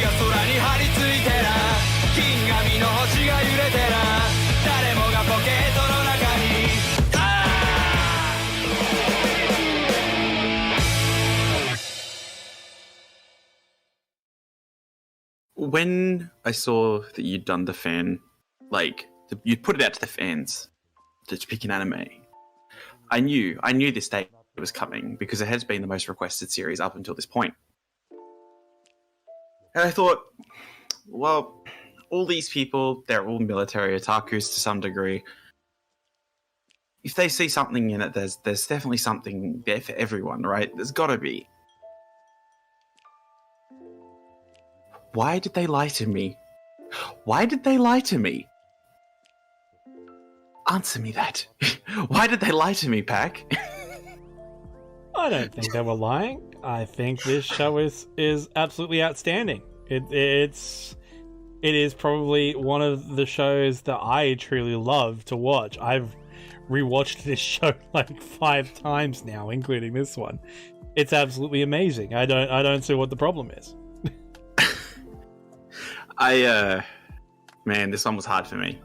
が空に張り付いてら銀紙の星が揺れてら誰もがポケットの中にWhen I saw that you'd done the fan, you'd put it out to the fans to pick an anime, I knew this day was coming because it has been the most requested series up until this point. And I thought, well, all these people, they're all military otakus to some degree. If they see something in it, there's definitely something there for everyone, right? There's gotta be. Why did they lie to me? Why did they lie to me? Answer me that. Why did they lie to me, Pac? I don't think they were lying. I think this show is absolutely outstanding. It is probably one of the shows that I truly love to watch. I've rewatched this show like 5 times now, including this one. It's absolutely amazing. I don't see what the problem is. Man, this one was hard for me.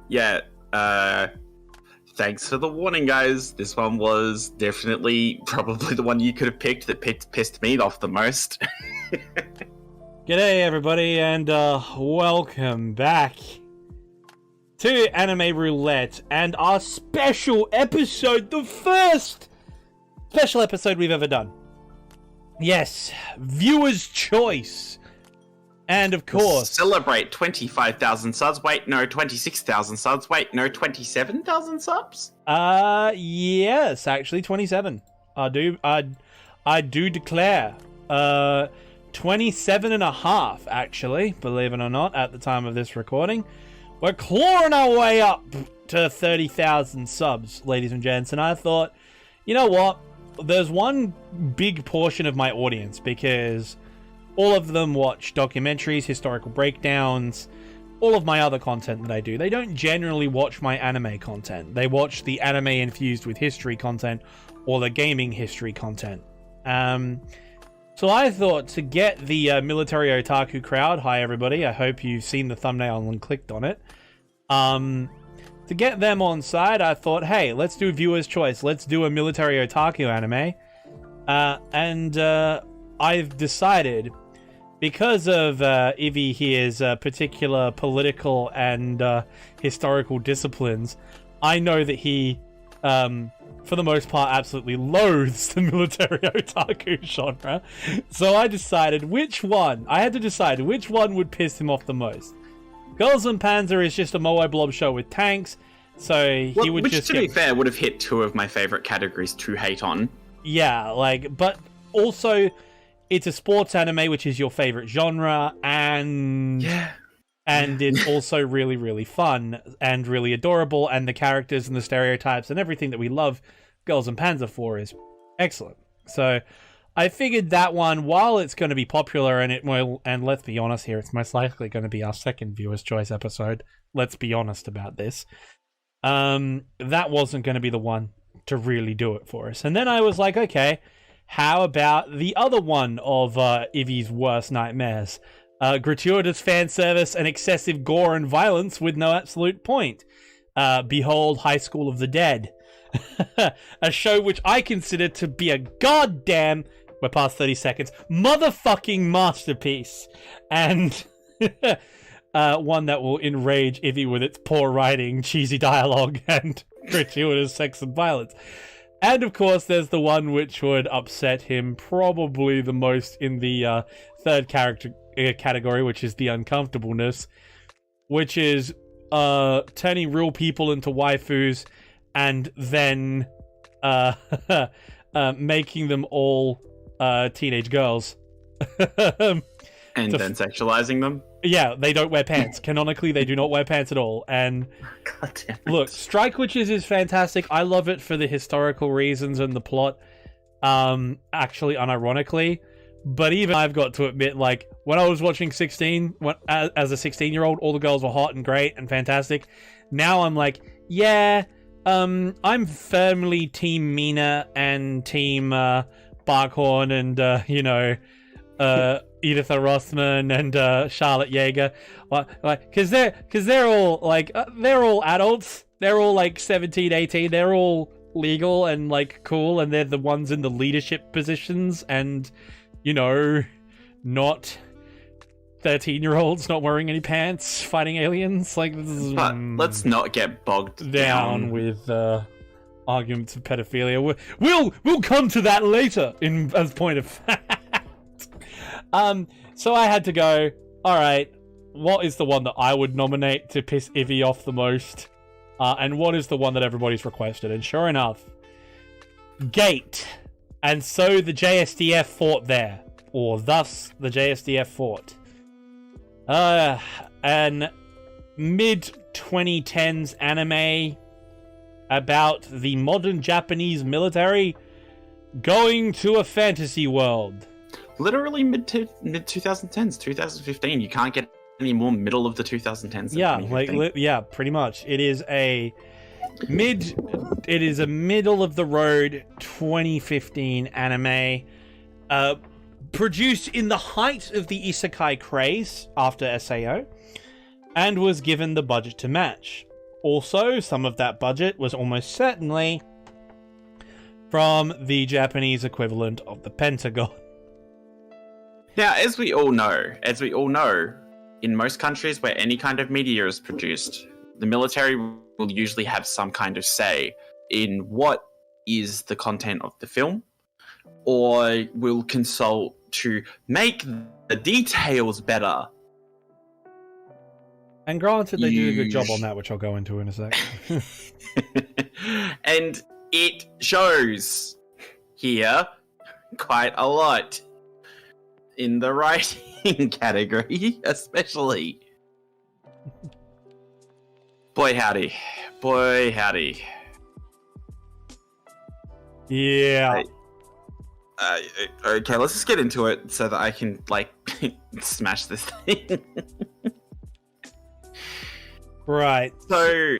Yeah, thanks for the warning, guys. This one was definitely probably the one you could have picked that pissed me off the most. G'day, everybody, and welcome back to Anime Roulette and our special episode, the first special episode we've ever done. Yes, viewer's choice. And of course... Celebrate 25,000 subs. Wait, no, 26,000 subs. Wait, no, 27,000 subs? Yes, actually 27. I do declare. 27 and a half, actually, believe it or not, at the time of this recording. We're clawing our way up to 30,000 subs, ladies and gents, and I thought, you know what? There's one big portion of my audience, because all of them watch documentaries, historical breakdowns, all of my other content that I do. They don't generally watch my anime content. They watch the anime infused with history content or the gaming history content. So I thought to get the military otaku crowd, hi everybody, I hope you've seen the thumbnail and clicked on it. To get them on side, I thought, hey, let's do viewer's choice. Let's do a military otaku anime. And I've decided, because of Ivy here's particular political and historical disciplines, I know that he, for the most part, absolutely loathes the military otaku genre. So I had to decide which one would piss him off the most. Girls and Panzer is just a Moai Blob show with tanks, so he would just be fair, would have hit 2 of my favorite categories to hate on. Yeah, but also, it's a sports anime, which is your favorite genre, and... Yeah. And it's also really, really fun, and really adorable, and the characters and the stereotypes and everything that we love Girls and Panzer for is excellent. So... I figured that one, while it's going to be popular, and let's be honest here, it's most likely going to be our second viewer's choice episode. Let's be honest about this. That wasn't going to be the one to really do it for us. And then I was like, okay, how about the other one of Ivy's worst nightmares? Gratuitous fan service and excessive gore and violence with no absolute point. Behold High School of the Dead. A show which I consider to be a goddamn... We're past 30 seconds. Motherfucking masterpiece. And one that will enrage Ivy with its poor writing, cheesy dialogue, and gratuitous sex and violence. And of course, there's the one which would upset him probably the most in the third category, which is the uncomfortableness, which is turning real people into waifus and then making them all teenage girls. And then sexualizing them? Yeah, they don't wear pants. Canonically, they do not wear pants at all. And God damn it. Look, Strike Witches is fantastic. I love it for the historical reasons and the plot. Actually, unironically. But even I've got to admit, like, when I was watching 16, as a 16-year-old, all the girls were hot and great and fantastic. Now I'm like, yeah, I'm firmly Team Mina and Team Barkhorn and Edith Rothman and Charlotte Yeager, because they're all they're all adults. They're all like 17, 18. They're all legal and like cool, and they're the ones in the leadership positions, and not 13-year-olds not wearing any pants fighting aliens. Like, this is, but let's not get bogged down with arguments of pedophilia. We'll come to that later as point of fact. So I had to go, all right, what is the one that I would nominate to piss Ivy off the most? And what is the one that everybody's requested? And sure enough, Gate. And so the JSDF fought there. Or thus the JSDF fought. An mid-2010s anime about the modern Japanese military going to a fantasy world. Literally mid-2010s, 2015. You can't get any more middle of the 2010s. Yeah, pretty much. It is a middle of the road 2015 anime, produced in the height of the Isekai craze after SAO, and was given the budget to match. Also, some of that budget was almost certainly from the Japanese equivalent of the Pentagon. Now, as we all know, in most countries where any kind of media is produced, the military will usually have some kind of say in what is the content of the film, or will consult to make the details better. And granted, they did a good job on that, which I'll go into in a sec. And it shows here quite a lot in the writing category, especially. Boy howdy. Yeah. Okay, let's just get into it so that I can, smash this thing. Right. So,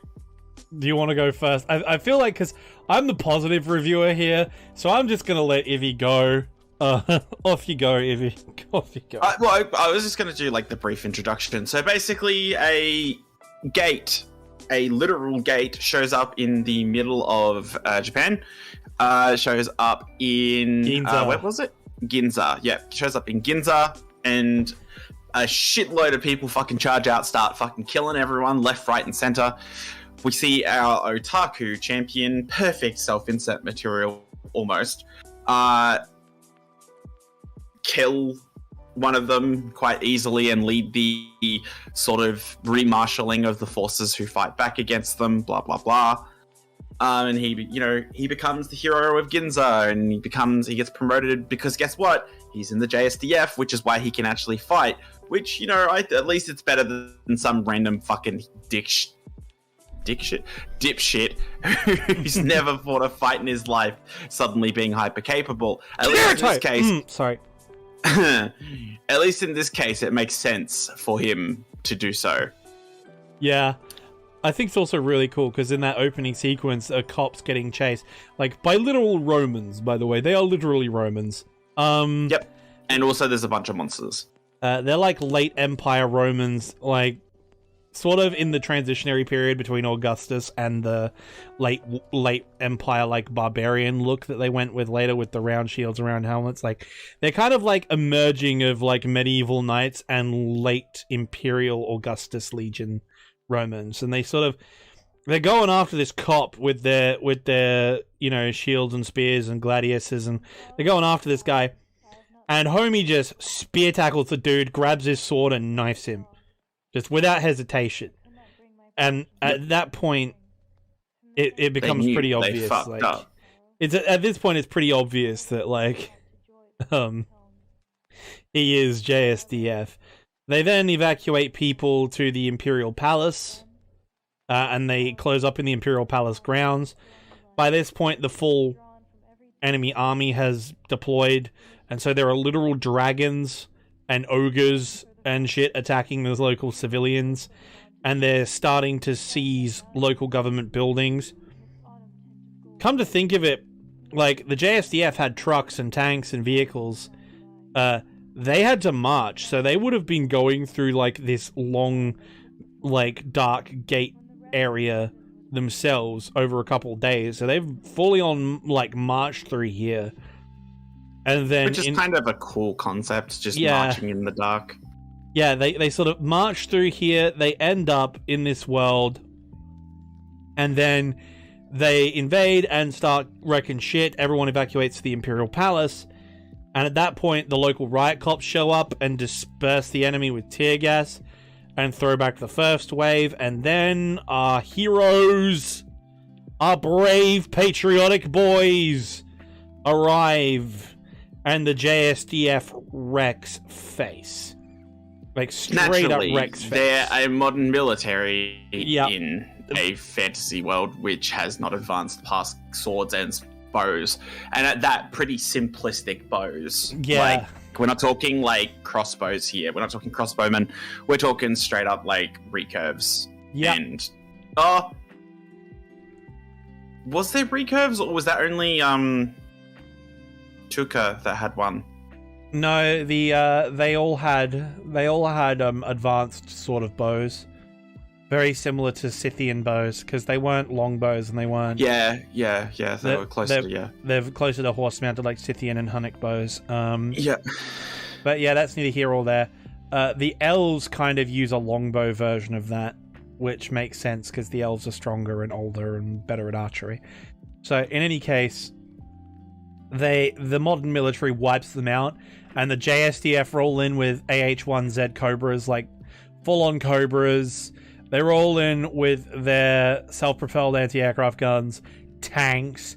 do you want to go first? I feel like, because I'm the positive reviewer here, so I'm just going to let Ivy go. Off you go, Ivy. Off you go. I was just going to do, the brief introduction. So, basically, a literal gate shows up in the middle of Japan. Shows up in... Ginza. Where was it? Ginza. Yeah, shows up in Ginza, and a shitload of people fucking charge out, start fucking killing everyone, left, right, and center. We see our otaku champion, perfect self-insert material, almost, kill one of them quite easily and lead the sort of remarshalling of the forces who fight back against them, blah, blah, blah. And he becomes the hero of Ginza, and he gets promoted because guess what? He's in the JSDF, which is why he can actually fight, which, at least it's better than some random fucking dipshit who's never fought a fight in his life suddenly being hyper capable. At least in this case, sorry. At least in this case, it makes sense for him to do so. Yeah. I think it's also really cool because in that opening sequence, a cop's getting chased, by literal Romans, by the way. They are literally Romans. Yep. And also there's a bunch of monsters. They're late Empire Romans, sort of in the transitionary period between Augustus and the late Empire, barbarian look that they went with later with the round shields around helmets. They're kind of emerging of medieval knights and late Imperial Augustus Legion Romans, and they're going after this cop with their shields and spears and gladiuses, and they're going after this guy, and homie just spear tackles the dude, grabs his sword and knifes him just without hesitation. And at that point it becomes pretty obvious, at this point it's pretty obvious that he is JSDF. They then evacuate people to the Imperial Palace, and they close up in the Imperial Palace grounds. By this point, the full enemy army has deployed, and so there are literal dragons and ogres and shit attacking those local civilians, and they're starting to seize local government buildings. Come to think of it, like the JSDF had trucks and tanks and vehicles. They had to march, so they would have been going through like this long, like dark gate area themselves over a couple of days. So they've fully on like marched through here, and then which is kind of a cool concept, just marching in the dark. Yeah, they sort of march through here. They end up in this world, and then they invade and start wrecking shit. Everyone evacuates to the Imperial Palace. And at that point, the local riot cops show up and disperse the enemy with tear gas and throw back the first wave. And then our heroes, our brave, patriotic boys arrive. And the JSDF wrecks face. Like, straight up wrecks face. They're a modern military in a fantasy world which has not advanced past swords and bows, and at that, pretty simplistic bows. Like, we're not talking like crossbows here, we're not talking crossbowmen, we're talking straight up like recurves. And was there recurves, or was that only Tuka that had one? No, they all had advanced sort of bows. Very similar to Scythian bows, because they weren't long bows and they weren't... They were closer, They're closer to horse-mounted, like Scythian and Hunnic bows. But yeah, that's neither here or there. The elves kind of use a longbow version of that, which makes sense, because the elves are stronger and older and better at archery. So, in any case, the modern military wipes them out, and the JSDF roll in with AH-1Z Cobras, like full-on Cobras. They roll in with their self-propelled anti-aircraft guns, tanks,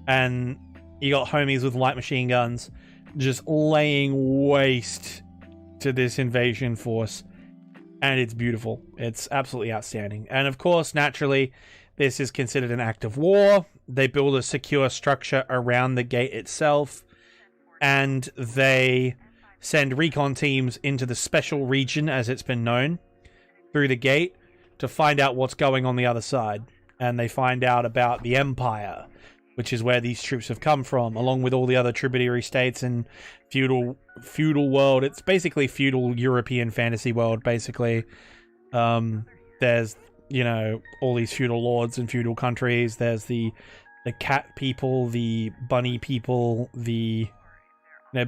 and you got homies with light machine guns just laying waste to this invasion force. And it's beautiful. It's absolutely outstanding. And of course, naturally, this is considered an act of war. They build a secure structure around the gate itself, and they send recon teams into the special region, as it's been known, through the gate, to find out what's going on the other side. And they find out about the Empire, which is where these troops have come from, along with all the other tributary states and feudal world. It's basically feudal European fantasy world, basically. There's, all these feudal lords and feudal countries. There's the cat people, the bunny people,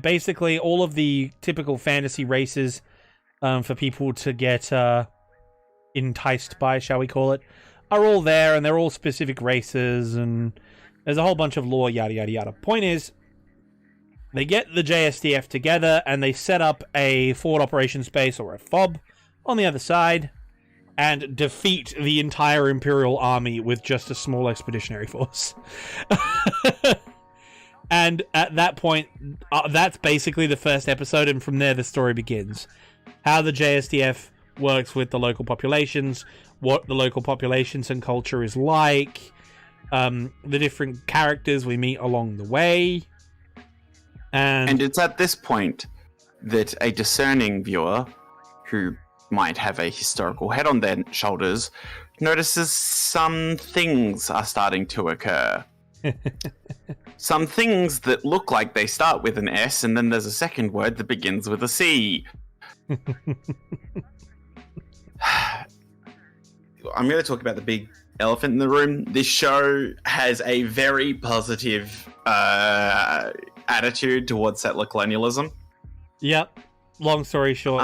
basically all of the typical fantasy races for people to get... enticed by, shall we call it, are all there, and they're all specific races, and there's a whole bunch of lore, yada yada yada. Point is, they get the JSDF together and they set up a forward operations base, or a FOB, on the other side, and defeat the entire Imperial army with just a small expeditionary force. And at that point, that's basically the first episode, and from there the story begins. How the JSDF works with the local populations, what the local populations and culture is like, the different characters we meet along the way. And it's at this point that a discerning viewer, who might have a historical head on their shoulders, notices some things are starting to occur. Some things that look like they start with an S, and then there's a second word that begins with a C. I'm going to talk about the big elephant in the room. This show has a very positive attitude towards settler colonialism. Yep. Long story short.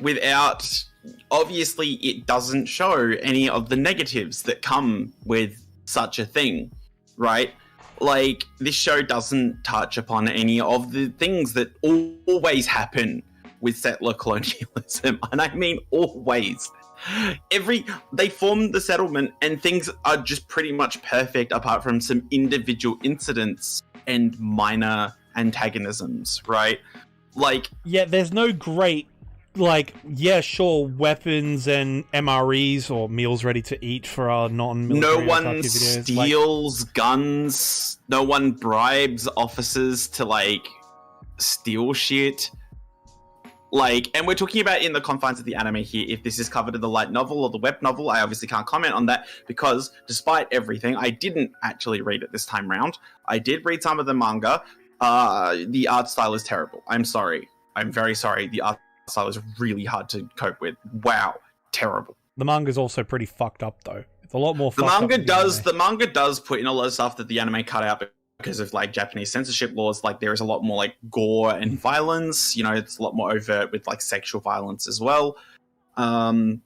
Without... Obviously, it doesn't show any of the negatives that come with such a thing, right? Like, this show doesn't touch upon any of the things that always happen with settler colonialism, and I mean always. They form the settlement and things are just pretty much perfect apart from some individual incidents and minor antagonisms, right? Like... Yeah, there's no great, weapons and MREs or meals ready to eat for our non-military... No one steals guns. No one bribes officers to, steal shit. Like, and we're talking about in the confines of the anime here. If this is covered in the light novel or the web novel, I obviously can't comment on that because despite everything, I didn't actually read it this time round. I did read some of the manga. The art style is terrible. I'm sorry. I'm very sorry. The art style is really hard to cope with. Wow. Terrible. The manga's also pretty fucked up, though. It's a lot more The fucked manga up does. The manga does put in a lot of stuff that the anime cut out because of like Japanese censorship laws. Like there is a lot more like gore and violence. You know, it's a lot more overt with like sexual violence as well. None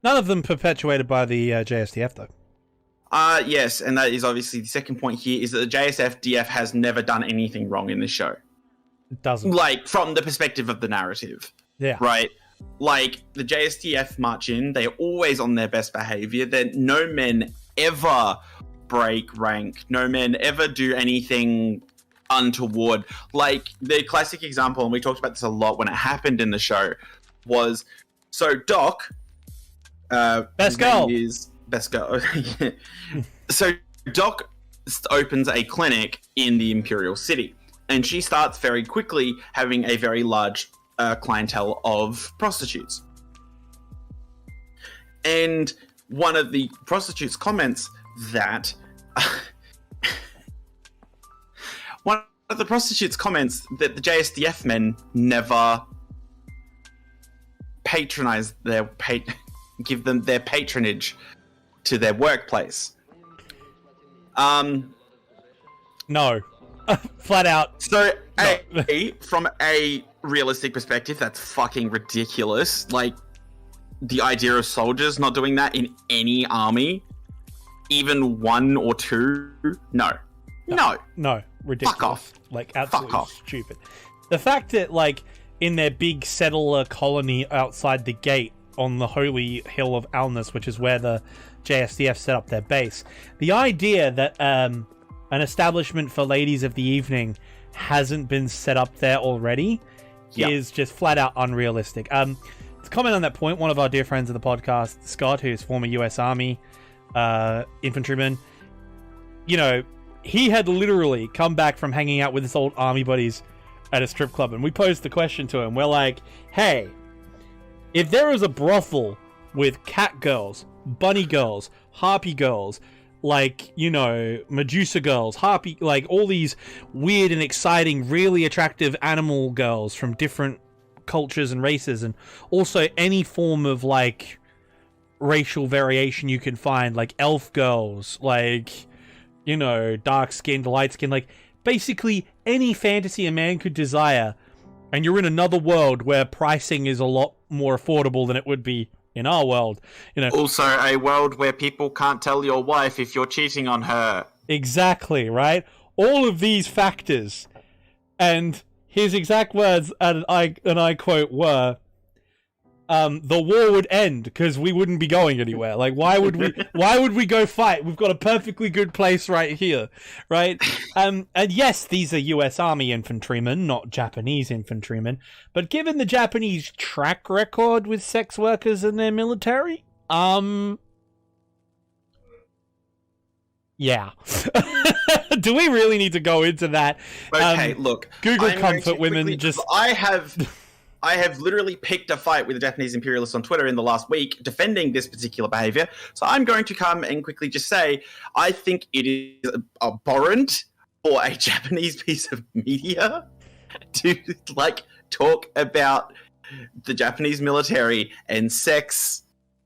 of them perpetuated by the JSDF, though. Yes, and that is obviously the second point here is that the JSFDF has never done anything wrong in this show. It doesn't. Like, from the perspective of the narrative. Yeah. Right? Like, the JSDF march in, they're always on their best behavior. No men ever break rank. No men ever do anything untoward. Like, the classic example, and we talked about this a lot when it happened in the show, was, so Doc... Best girl! Best girl. So Doc opens a clinic in the Imperial City, and she starts very quickly having a very large clientele of prostitutes. And one of the prostitutes comments that the JSDF men never patronize give them their patronage to their workplace. No. Flat out. So, No. from a realistic perspective, that's fucking ridiculous. Like, the idea of soldiers not doing that in any army, even one or two, no. Ridiculous. Fuck off. Like, absolutely Fuck off. stupid. The fact that, like, in their big settler colony outside the gate on the holy hill of Alnus, which is where the JSDF set up their base, the idea that an establishment for ladies of the evening hasn't been set up there already is just flat out unrealistic. To comment on that point, one of our dear friends of the podcast, Scott, who's former US Army infantryman, you know, he had literally come back from hanging out with his old army buddies at a strip club, and we posed the question to him. We're like, hey, if there is a brothel with cat girls, bunny girls, harpy girls, like, you know, Medusa girls, harpy, like all these weird and exciting, really attractive animal girls from different cultures and races, and also any form of like racial variation you can find, like elf girls, like, you know, dark skinned, light skinned, like basically any fantasy a man could desire, and you're in another world where pricing is a lot more affordable than it would be in our world, you know. Also a world where people can't tell your wife if you're cheating on her. Exactly, right? All of these factors, and his exact words, and I quote, were, the war would end because we wouldn't be going anywhere. Like, why would we go fight? We've got a perfectly good place right here, right? And yes, these are US Army infantrymen, not Japanese infantrymen. But given the Japanese track record with sex workers in their military, yeah. Do we really need to go into that? Okay, look. Google comfort women. I have literally picked a fight with the Japanese imperialists on Twitter in the last week defending this particular behavior. So I'm going to come and quickly just say, I think it is abhorrent for a Japanese piece of media to like talk about the Japanese military and sex,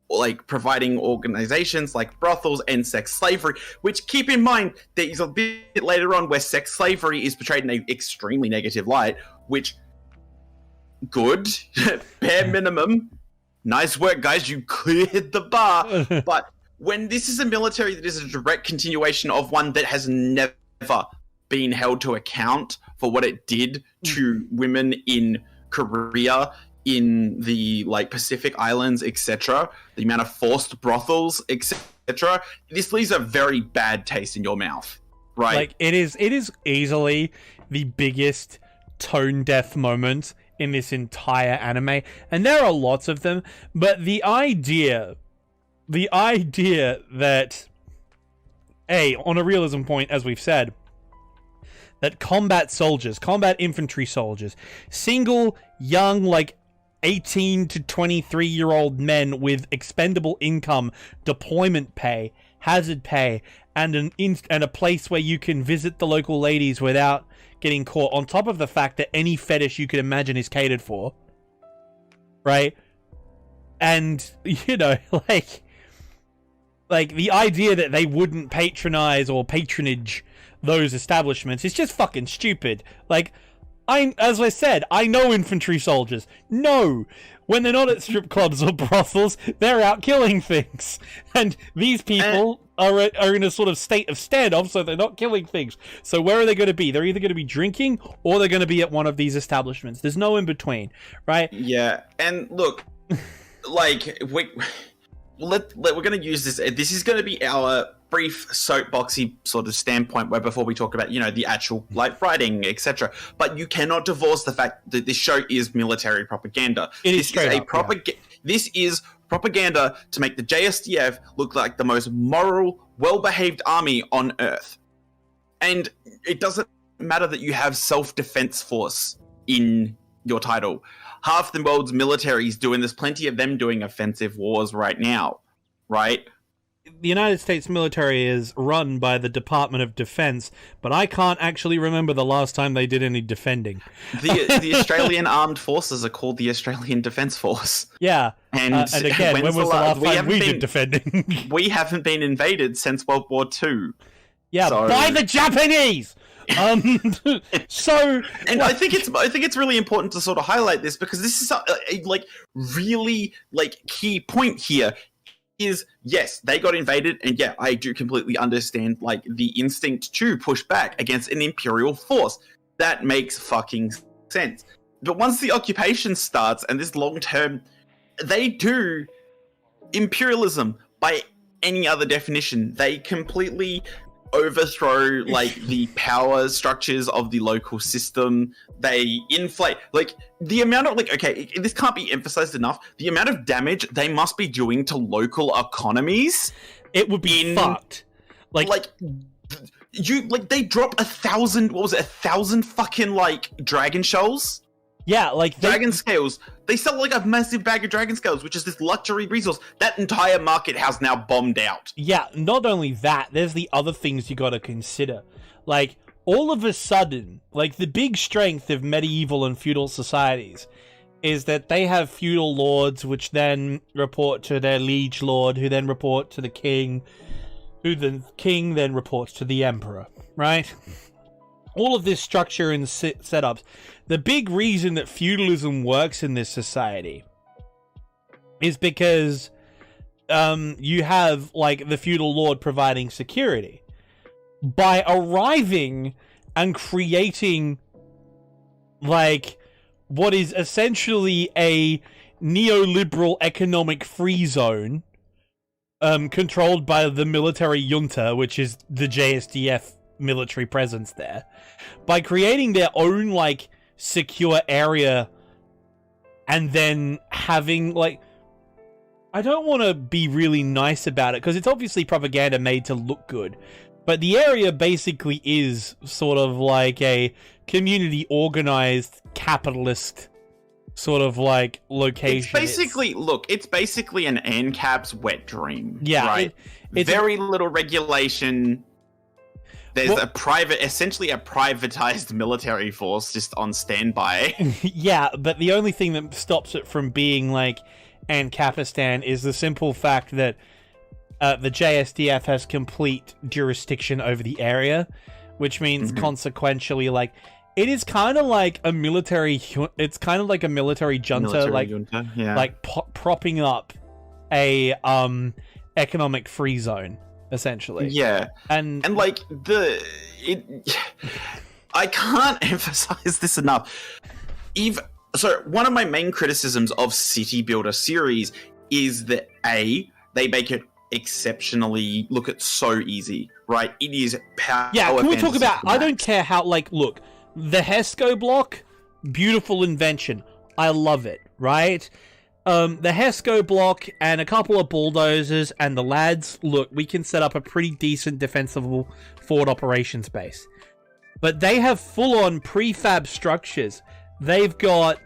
like providing organizations like brothels and sex slavery, which, keep in mind, there is a bit later on where sex slavery is portrayed in an extremely negative light, which, good, bare minimum, nice work, guys, you cleared the bar. But when this is a military that is a direct continuation of one that has never been held to account for what it did to women in Korea, in the like Pacific Islands, etc., the amount of forced brothels, etc., this leaves a very bad taste in your mouth, right? Like, it is easily the biggest tone deaf moment in this entire anime, and there are lots of them, but the idea that, on a realism point, as we've said, that combat infantry soldiers, single, young, like, 18 to 23-year-old men with expendable income, deployment pay, hazard pay, and a place where you can visit the local ladies without getting caught, on top of the fact that any fetish you could imagine is catered for, right? And, you know, like the idea that they wouldn't patronize or patronage those establishments is just fucking stupid. Like, as I said, I know infantry soldiers. No! When they're not at strip clubs or brothels, they're out killing things. And these people are in a sort of state of standoff, so they're not killing things. So where are they going to be? They're either going to be drinking, or they're going to be at one of these establishments. There's no in between, right? Yeah, and look, like, we're going to use this. This is going to be our brief soapboxy sort of standpoint, where before we talk about, you know, the actual like writing, etc. But you cannot divorce the fact that this show is military propaganda. This is propaganda to make the JSDF look like the most moral, well-behaved army on Earth. And it doesn't matter that you have self-defense force in your title. Half the world's military is doing. There's plenty of them doing offensive wars right now, right? The United States military is run by the Department of Defense, but I can't actually remember the last time they did any defending. The Australian Armed Forces are called the Australian Defence Force. Yeah. And again, when was the last time we did defending? We haven't been invaded since World War II. Yeah, so... by the Japanese! So... And I think it's really important to sort of highlight this, because this is a really key point here. Is yes, they got invaded, and yeah, I do completely understand like the instinct to push back against an imperial force. That makes fucking sense. But once the occupation starts, and this long term, they do imperialism by any other definition. They completely overthrow like the power structures of the local system. They inflate like the amount of this can't be emphasized enough, the amount of damage they must be doing to local economies. It would be fucked. They drop 1,000 fucking like dragon shells. Yeah, like dragon scales. They sell like a massive bag of dragon scales, which is this luxury resource. That entire market has now bombed out. Yeah, not only that, there's the other things you gotta consider. Like, all of a sudden, like, the big strength of medieval and feudal societies is that they have feudal lords, which then report to their liege lord, who then report to the king, who the king then reports to the emperor, right? All of this structure and setups. The big reason that feudalism works in this society is because you have, like, the feudal lord providing security. By arriving and creating, like, what is essentially a neoliberal economic free zone controlled by the military junta, which is the JSDF military presence there, by creating their own like secure area and then having like, I don't want to be really nice about it because it's obviously propaganda made to look good, but the area basically is sort of like a community organized capitalist sort of like location. It's basically an ANCAP's wet dream. Yeah, right. It's very little regulation. There's essentially a privatized military force just on standby. Yeah, but the only thing that stops it from being like Ancapistan is the simple fact that the JSDF has complete jurisdiction over the area, which means consequentially, like, it is kind of like a military. It's kind of like a military junta, propping up a economic free zone. Essentially. Yeah. And like I can't emphasize this enough. So one of my main criticisms of City Builder series is that they make it exceptionally so easy, right? It is power. Yeah, can we talk about I don't care how, like, look, the Hesco block, beautiful invention. I love it, right? The Hesco block and a couple of bulldozers and the lads, look, we can set up a pretty decent defensible forward operations base. But they have full-on prefab structures. They've got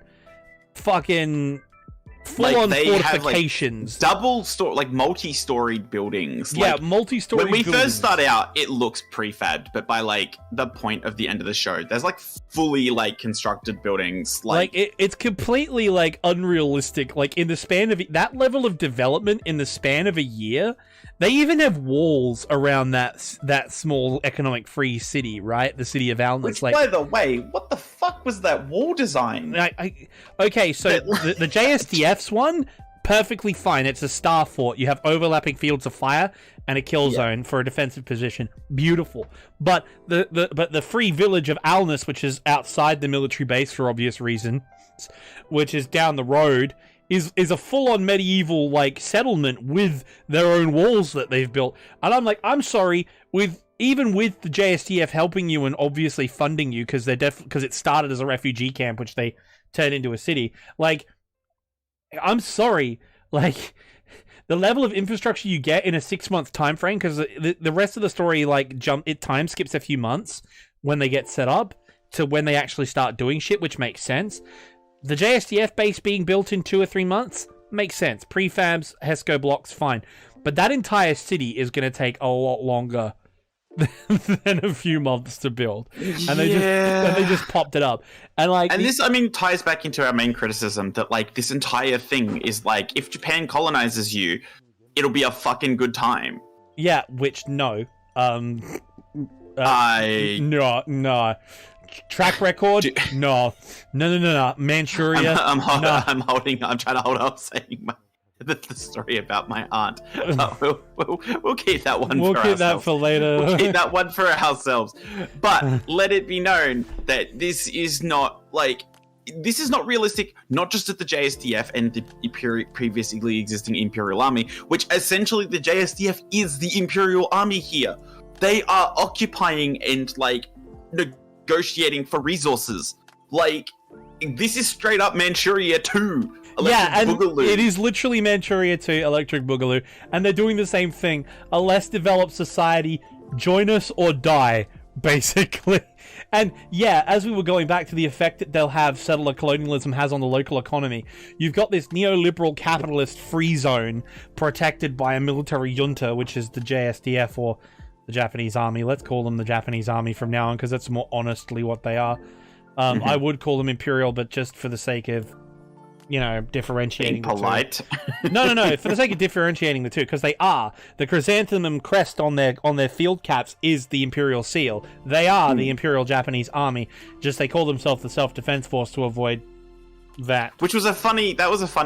fucking full-on they have, like, fortifications. multi-storied buildings. Yeah, Like, multi-story when we buildings. first start out, it looks prefabbed, but by like the point of the end of the show, there's like fully like constructed buildings. It's completely like unrealistic. Like in the span of that level of development in the span of a year, they even have walls around that small economic free city, right? The city of Alnus. Which, like, by the way, what the fuck was that wall design? Okay, so the JSDF's one, perfectly fine. It's a star fort. You have overlapping fields of fire and a kill zone for a defensive position. Beautiful. But the free village of Alnus, which is outside the military base for obvious reasons, which is down the road, is a full-on medieval like settlement with their own walls that they've built. And I'm like, I'm sorry, even with the JSTF helping you and obviously funding you because it started as a refugee camp, which they turned into a city. Like, I'm sorry, like the level of infrastructure you get in a 6-month time frame, because the rest of the story time skips a few months when they get set up to when they actually start doing shit, which makes sense. The JSTF base being built in 2 or 3 months makes sense. Prefabs, HESCO blocks, fine. But that entire city is going to take a lot longer than a few months to build. And they just popped it up. And this, I mean, ties back into our main criticism that like this entire thing is like, if Japan colonizes you, it'll be a fucking good time. Yeah, which no. No. Track record? No. Manchuria? I'm trying to hold up saying the story about my aunt. We'll keep that one We'll for keep ourselves. that for later. We'll keep that one for ourselves. But let it be known that this is not realistic, not just at the JSDF and the previously existing Imperial Army, which essentially the JSDF is the Imperial Army here. They are occupying and like negotiating for resources. Like, this is straight up Manchuria 2. Boogaloo. It is literally Manchuria 2, Electric Boogaloo, and they're doing the same thing. A less developed society, join us or die, basically. And yeah, as we were going back to the effect that they'll have settler colonialism has on the local economy, you've got this neoliberal capitalist free zone protected by a military junta, which is the JSDF or the Japanese army. Let's call them the Japanese army from now on, because that's more honestly what they are. I would call them imperial, but just for the sake of, differentiating. Being polite. No. For the sake of differentiating the two, because they are. The chrysanthemum crest on their field caps is the imperial seal. They are the Imperial Japanese Army. Just they call themselves the Self-Defense Force to avoid that. Which was a funny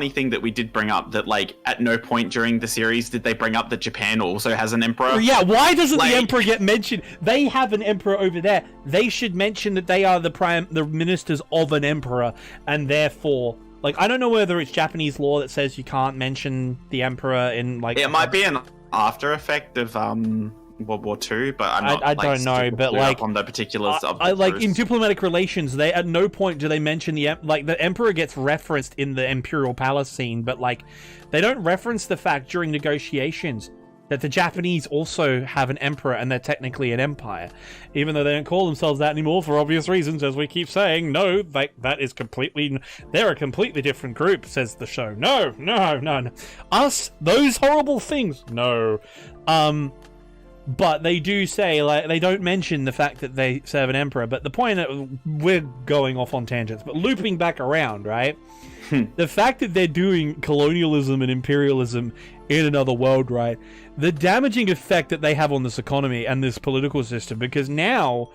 thing that we did bring up, that like at no point during the series did they bring up that Japan also has an emperor. Yeah, why doesn't the emperor get mentioned? They have an emperor over there. They should mention that they are the ministers of an emperor, and therefore, like, I don't know whether it's Japanese law that says you can't mention the emperor in like. It might be an after effect of World War II, but I'm not. I don't know, but like on the particulars of. In diplomatic relations, they at no point do they mention the emperor gets referenced in the Imperial Palace scene, but like they don't reference the fact during negotiations that the Japanese also have an emperor and they're technically an empire, even though they don't call themselves that anymore for obvious reasons, as we keep saying. No, that is completely. They're a completely different group, says the show. No. Us, those horrible things. No. But they do say, like, they don't mention the fact that they serve an emperor. But the point, we're going off on tangents, but looping back around, right? The fact that they're doing colonialism and imperialism in another world, right? The damaging effect that they have on this economy and this political system, because now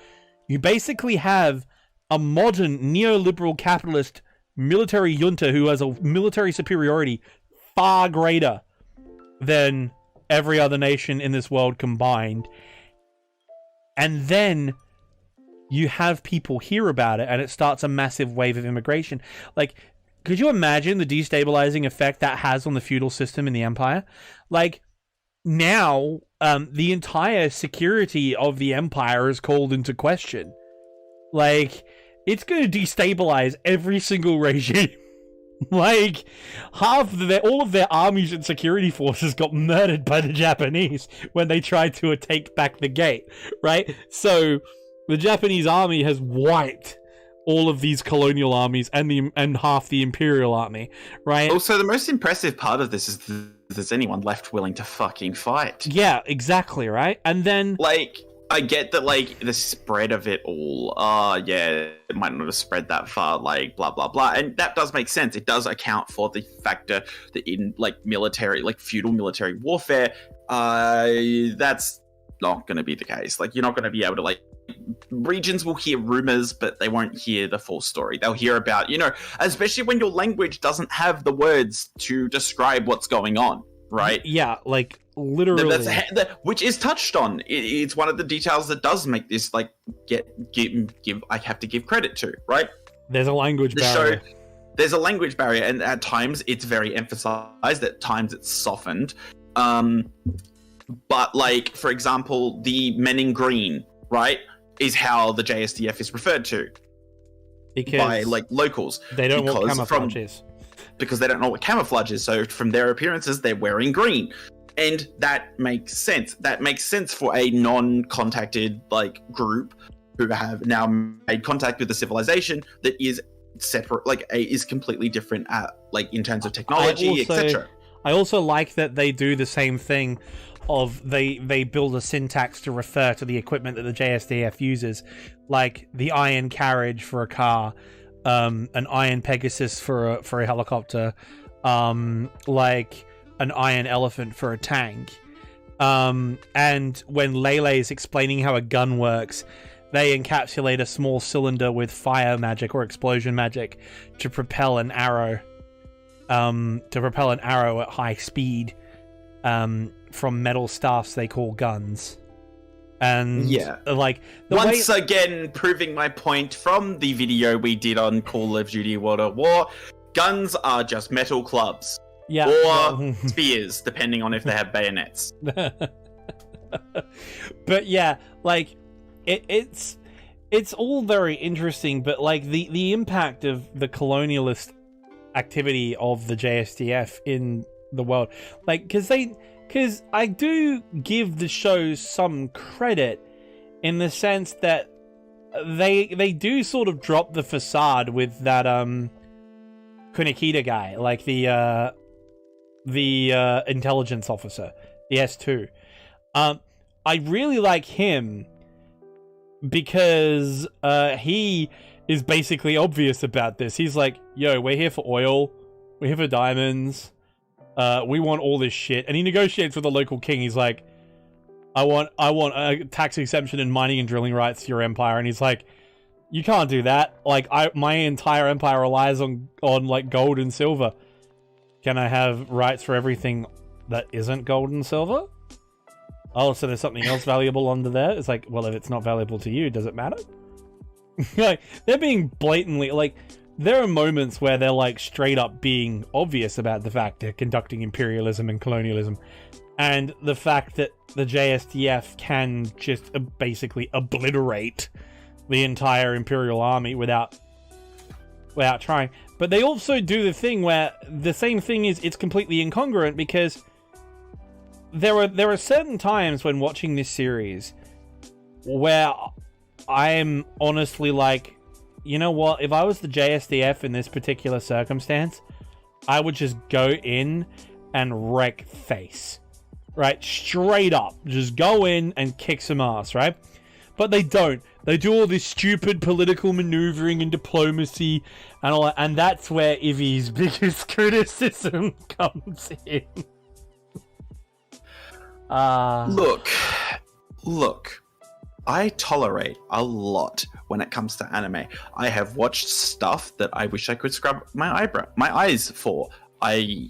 you basically have a modern neoliberal capitalist military junta who has a military superiority far greater than every other nation in this world combined. And then you have people hear about it and it starts a massive wave of immigration. Like, could you imagine the destabilizing effect that has on the feudal system in the empire? Like, now the entire security of the empire is called into question. Like, it's going to destabilize every single regime. Like, all of their armies and security forces got murdered by the Japanese when they tried to take back the gate, right? So the Japanese army has wiped all of these colonial armies and half the imperial army, right? Also, the most impressive part of this is there's anyone left willing to fucking fight. Yeah, exactly, right? And then... Like, I get that, like, the spread of it all, yeah, it might not have spread that far, like, blah, blah, blah. And that does make sense. It does account for the factor that in, like, military, like, feudal military warfare, that's not going to be the case. Like, you're not going to be able to, like, regions will hear rumors, but they won't hear the full story. They'll hear about, you know, especially when your language doesn't have the words to describe what's going on, right? Yeah, like, literally. Which is touched on. It's one of the details that does make this, like, give I have to give credit to, right? There's a language barrier. There's a language barrier, and at times it's very emphasized, at times it's softened. But, like, for example, the men in green, right, is how the JSDF is referred to by, like, locals. They don't know what camouflage is. Because they don't know what camouflage is, so from their appearances, they're wearing green. And that makes sense. That makes sense for a non-contacted, like, group who have now made contact with the civilization that is separate, like, is completely different, like, in terms of technology, etc. I also like that they do the same thing of they build a syntax to refer to the equipment that the JSDF uses, like the iron carriage for a car, an iron Pegasus for a helicopter, like an iron elephant for a tank. And when Lele is explaining how a gun works, they encapsulate a small cylinder with fire magic or explosion magic to propel an arrow. At high speed, from metal staffs they call guns. And yeah, like once again proving my point from the video we did on Call of Duty World at War, guns are just metal clubs. Yeah. Or spears, depending on if they have bayonets. But yeah, like it's all very interesting, but like the impact of the colonialist activity of the JSDF in the world, like, because I do give the show some credit in the sense that they do sort of drop the facade with that Kunikita guy, like the intelligence officer, the S2. I really like him because he is basically obvious about this. He's like, yo, we're here for oil, we're here for diamonds, we want all this shit. And he negotiates with the local king. He's like, I want a tax exemption and mining and drilling rights to your empire. And he's like, you can't do that. Like, my entire empire relies on like gold and silver. Can I have rights for everything that isn't gold and silver? Oh, so there's something else valuable under there? It's like, well, if it's not valuable to you, does it matter? Like, they're being blatantly, like, there are moments where they're, like, straight up being obvious about the fact they're conducting imperialism and colonialism, and the fact that the JSDF can just basically obliterate the entire imperial army without trying. But they also do the thing where the same thing is, it's completely incongruent, because there are certain times when watching this series where I'm honestly like, you know what? If I was the JSDF in this particular circumstance, I would just go in and wreck face. Right? Straight up. Just go in and kick some ass, right? But they don't. They do all this stupid political maneuvering and diplomacy and all that. And that's where Ivy's biggest criticism comes in. Look. I tolerate a lot when it comes to anime. I have watched stuff that I wish I could scrub my eyes for. I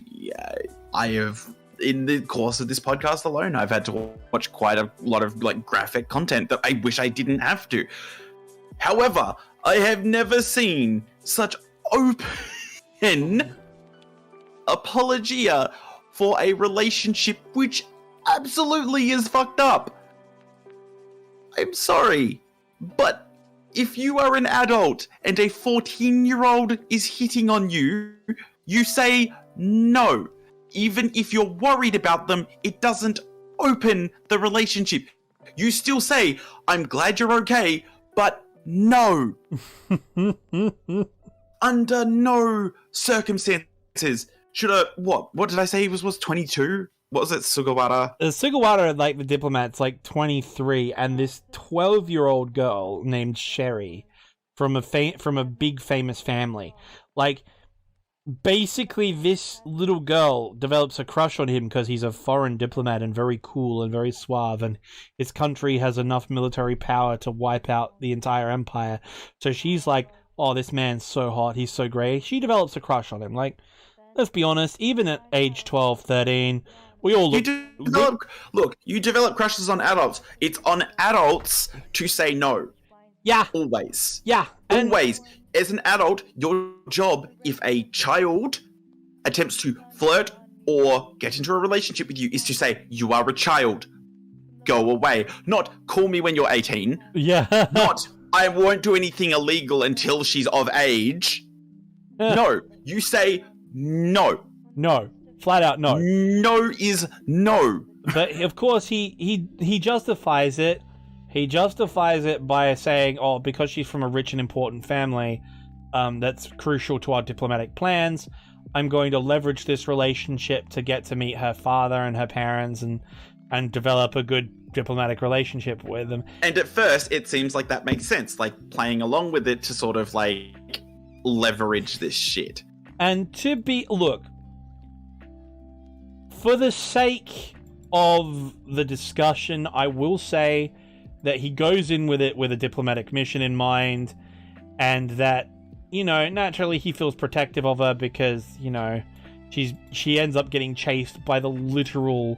have, in the course of this podcast alone, I've had to watch quite a lot of, like, graphic content that I wish I didn't have to. However, I have never seen such open apologia for a relationship which absolutely is fucked up. I'm sorry, but if you are an adult and a 14-year-old is hitting on you, you say no. Even if you're worried about them, it doesn't open the relationship. You still say, I'm glad you're okay, but no. Under no circumstances should a what did I say he was 22? What was it, Sugawara? Sugawara, like the diplomat's like 23, and this 12-year-old girl named Sherry from a big famous family. Like, basically, this little girl develops a crush on him because he's a foreign diplomat and very cool and very suave, and his country has enough military power to wipe out the entire empire. So she's like, oh, this man's so hot, he's so great. She develops a crush on him. Like, let's be honest, even at age 12, 13, we all look, you develop crushes on adults. It's on adults to say no. Yeah. Always. Yeah. Always. As an adult, your job, if a child attempts to flirt or get into a relationship with you, is to say, you are a child. Go away. Not, call me when you're 18. Yeah. Not, I won't do anything illegal until she's of age. No. You say no. No. Flat out no. No is no. But of course he justifies it. He justifies it by saying, oh, because she's from a rich and important family, that's crucial to our diplomatic plans. I'm going to leverage this relationship to get to meet her father and her parents and develop a good diplomatic relationship with them. And at first, it seems like that makes sense, like playing along with it to sort of like leverage this shit. And look, for the sake of the discussion, I will say that he goes in with it with a diplomatic mission in mind, and that, you know, naturally he feels protective of her because, you know, she ends up getting chased by the literally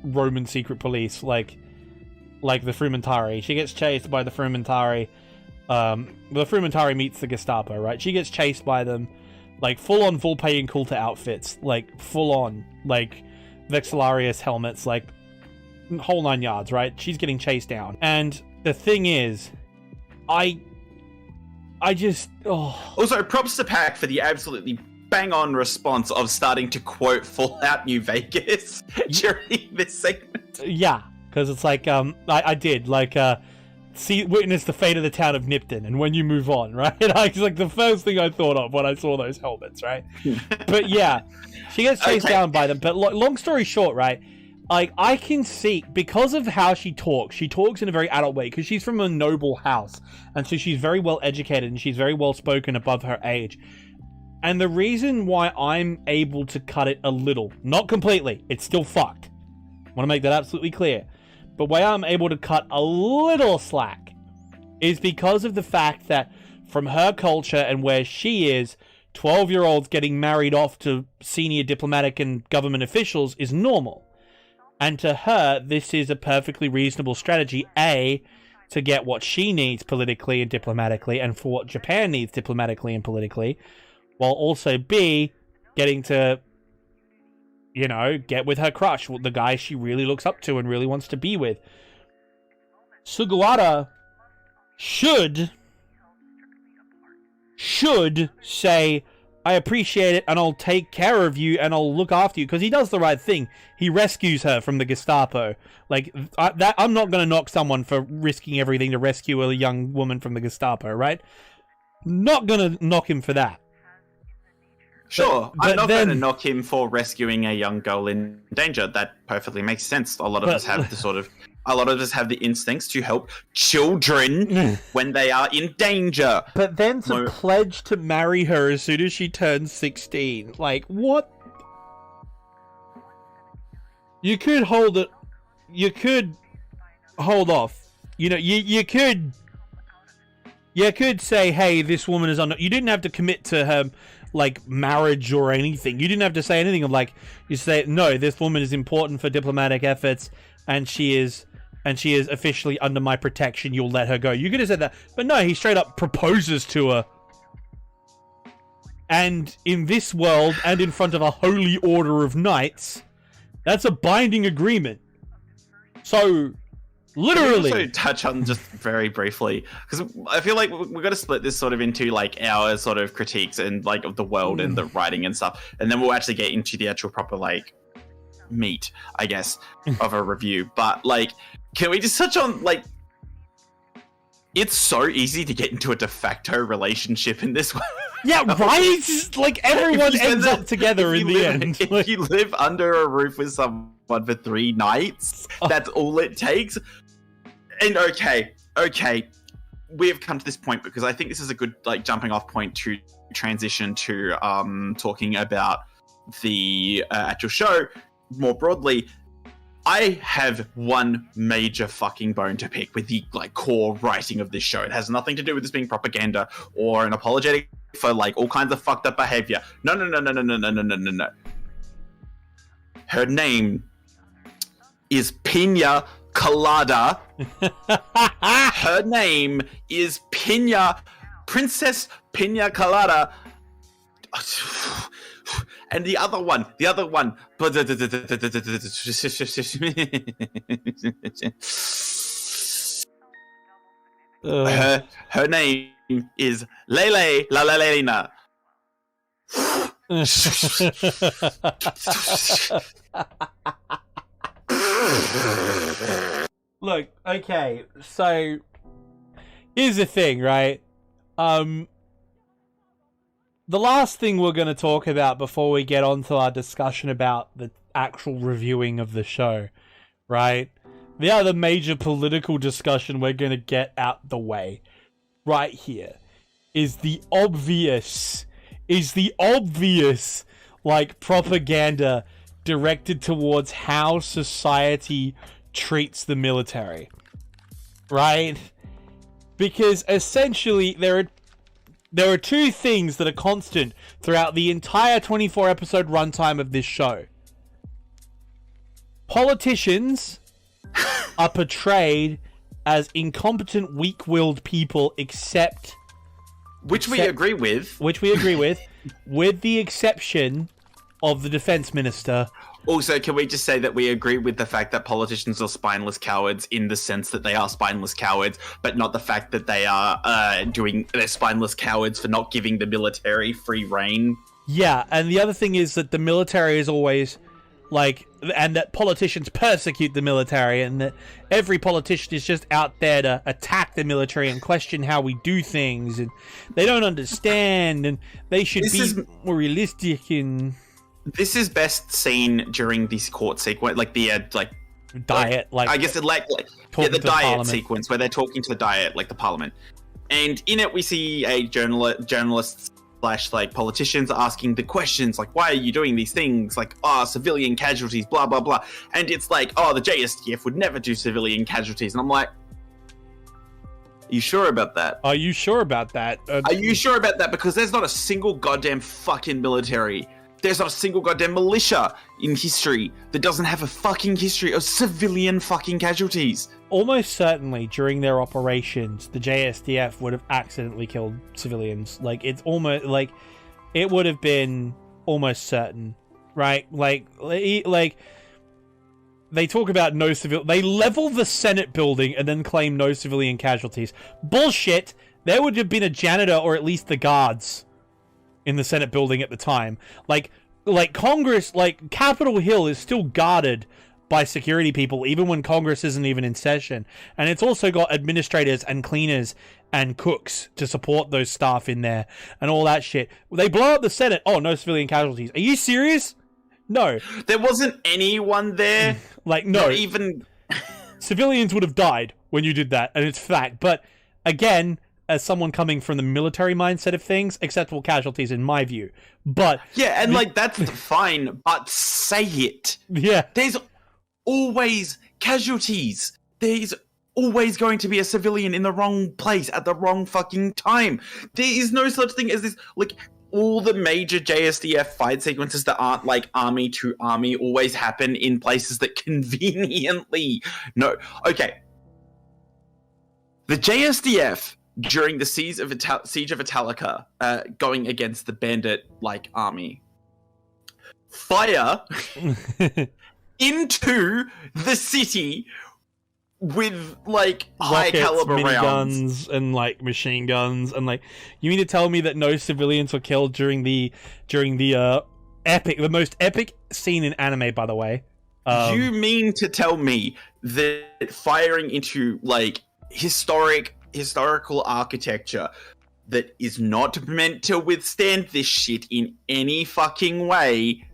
Roman secret police, like the Frumentarii. She gets chased by the Frumentarii. The Frumentarii meets the Gestapo, right? She gets chased by them, like full-on Volpe and Coulter outfits, like full-on, like Vexillarius helmets, like whole 9 yards, right? She's getting chased down. And the thing is, I just... Oh. Also, props to Pac for the absolutely bang-on response of starting to quote Fallout New Vegas during this segment. Yeah, because it's like, I did, like, witness the fate of the town of Nipton, and when you move on, right? It's like the first thing I thought of when I saw those helmets, right? But yeah, she gets chased down by them. But long story short, right? Like, I can see, because of how she talks in a very adult way, because she's from a noble house, and so she's very well educated, and she's very well spoken above her age. And the reason why I'm able to cut it a little, not completely, it's still fucked. I want to make that absolutely clear. But why I'm able to cut a little slack is because of the fact that from her culture and where she is, 12-year-olds getting married off to senior diplomatic and government officials is normal. And to her, this is a perfectly reasonable strategy, A, to get what she needs politically and diplomatically, and for what Japan needs diplomatically and politically, while also, B, getting to, you know, get with her crush, the guy she really looks up to and really wants to be with. Sugawara should say, I appreciate it, and I'll take care of you, and I'll look after you, because he does the right thing. He rescues her from the Gestapo. Like, I'm not going to knock someone for risking everything to rescue a young woman from the Gestapo, right? Not going to knock him for that. Sure, I'm not going to knock him for rescuing a young girl in danger. That perfectly makes sense. A lot of us have the instincts to help children when they are in danger. But then to pledge to marry her as soon as she turns 16, like, what? You could hold it. You could hold off. You know, you could say, hey, this woman is you didn't have to commit to her, like, marriage or anything. You didn't have to say anything of, like, you say, no, this woman is important for diplomatic efforts, and she is officially under my protection. You'll let her go. You could have said that. But no, he straight up proposes to her. And in this world, and in front of a holy order of knights, that's a binding agreement. So, literally. Can we also touch on just very briefly, because I feel like we're going to split this sort of into like our sort of critiques and like of the world and the writing and stuff, and then we'll actually get into the actual proper like meat, I guess, of a review. But like, can we just touch on like It's so easy to get into a de facto relationship in this one. Yeah, right? Like, everyone ends up together in the end. If you live under a roof with someone for 3 nights, that's all it takes. And okay, we have come to this point because I think this is a good like jumping off point to transition to talking about the actual show more broadly. I have one major fucking bone to pick with the like core writing of this show. It has nothing to do with this being propaganda or an apologetic for like all kinds of fucked up behavior. No. Her name is Pina Colada. Her name is Princess Pina Colada. And the other one. Her name is Lele La Lelena. Look, okay, so here's the thing, right? The last thing we're going to talk about before we get on to our discussion about the actual reviewing of the show, right? The other major political discussion we're going to get out the way right here is the obvious, like, propaganda directed towards how society treats the military, right? Because essentially there are two things that are constant throughout the entire 24 episode runtime of this show. Politicians are portrayed as incompetent, weak-willed people, which we agree with, with the exception of the defense minister. Also, can we just say that we agree with the fact that politicians are spineless cowards in the sense that they are spineless cowards, but not the fact that they are they're spineless cowards for not giving the military free reign? Yeah, and the other thing is that the military is always like, and that politicians persecute the military, and that every politician is just out there to attack the military and question how we do things, and they don't understand, and they should be more realistic. And this is best seen during this court sequence, like the diet, like I guess the diet sequence where they're talking to the diet, like the parliament, and in it we see a journalist / like politicians asking the questions like, why are you doing these things, like, civilian casualties, blah blah blah, and it's like, the JSTF would never do civilian casualties, and I'm like, are you sure about that? Are you sure about that? Are you sure about that? Because there's not a single goddamn fucking military. There's not a single goddamn militia in history that doesn't have a fucking history of civilian fucking casualties. Almost certainly, during their operations, the JSDF would have accidentally killed civilians. Like, it's almost like it would have been almost certain, right? Like they talk about no civil. They level the Senate building and then claim no civilian casualties. Bullshit. There would have been a janitor or at least the guards in the Senate building at the time. Like Congress, like Capitol Hill is still guarded by security people even when Congress isn't even in session, and it's also got administrators and cleaners and cooks to support those staff in there and all that shit. They blow up the Senate. Oh, no civilian casualties. Are you serious? No, there wasn't anyone there. Like, no, not even civilians would have died when you did that, and it's fact. But again, as someone coming from the military mindset of things, acceptable casualties in my view. But yeah, and like that's fine, but say it. Yeah, there's always casualties. There's always going to be a civilian in the wrong place at the wrong fucking time. There is no such thing as this. Like, all the major JSDF fight sequences that aren't like army to army always happen in places that conveniently no. Okay, the JSDF during the siege of Italica, going against the bandit like army, fire into the city with like high caliber rounds and like machine guns, and like, you mean to tell me that no civilians were killed during the most epic scene in anime, by the way? You mean to tell me that firing into like historic historical architecture that is not meant to withstand this shit in any fucking way,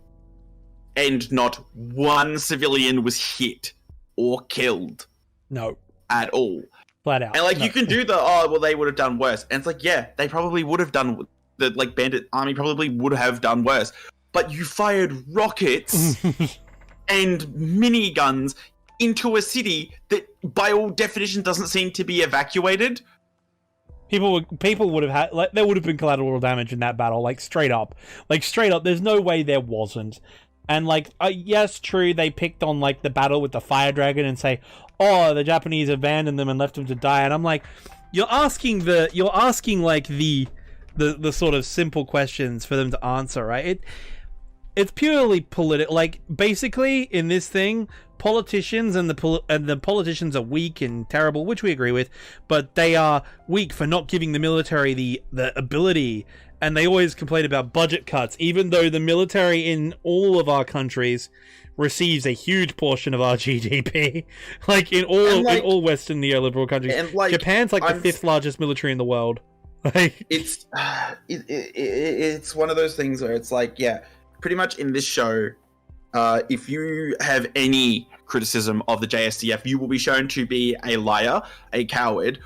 and not one civilian was hit or killed. No. At all. Flat out. And, like, no. you can do they would have done worse. And it's like, yeah, they probably would have done, the, like, bandit army probably would have done worse. But you fired rockets and miniguns into a city that, by all definition, doesn't seem to be evacuated. People would have had, like, there would have been collateral damage in that battle, like, straight up. There's no way there wasn't. And, like, yes, true, they picked on, like, the battle with the fire dragon and say, oh, the Japanese abandoned them and left them to die. And I'm like, you're asking like the sort of simple questions for them to answer, right? It's purely political. Like, basically, in this thing, politicians and the politicians are weak and terrible, which we agree with, but they are weak for not giving the military the ability. And they always complain about budget cuts, even though the military in all of our countries receives a huge portion of our GDP. Like, in all Western neoliberal countries. And, like, Japan's like the 5th largest military in the world. Like, it's one of those things where it's like, yeah, pretty much in this show, if you have any criticism of the JSDF, you will be shown to be a liar, a coward,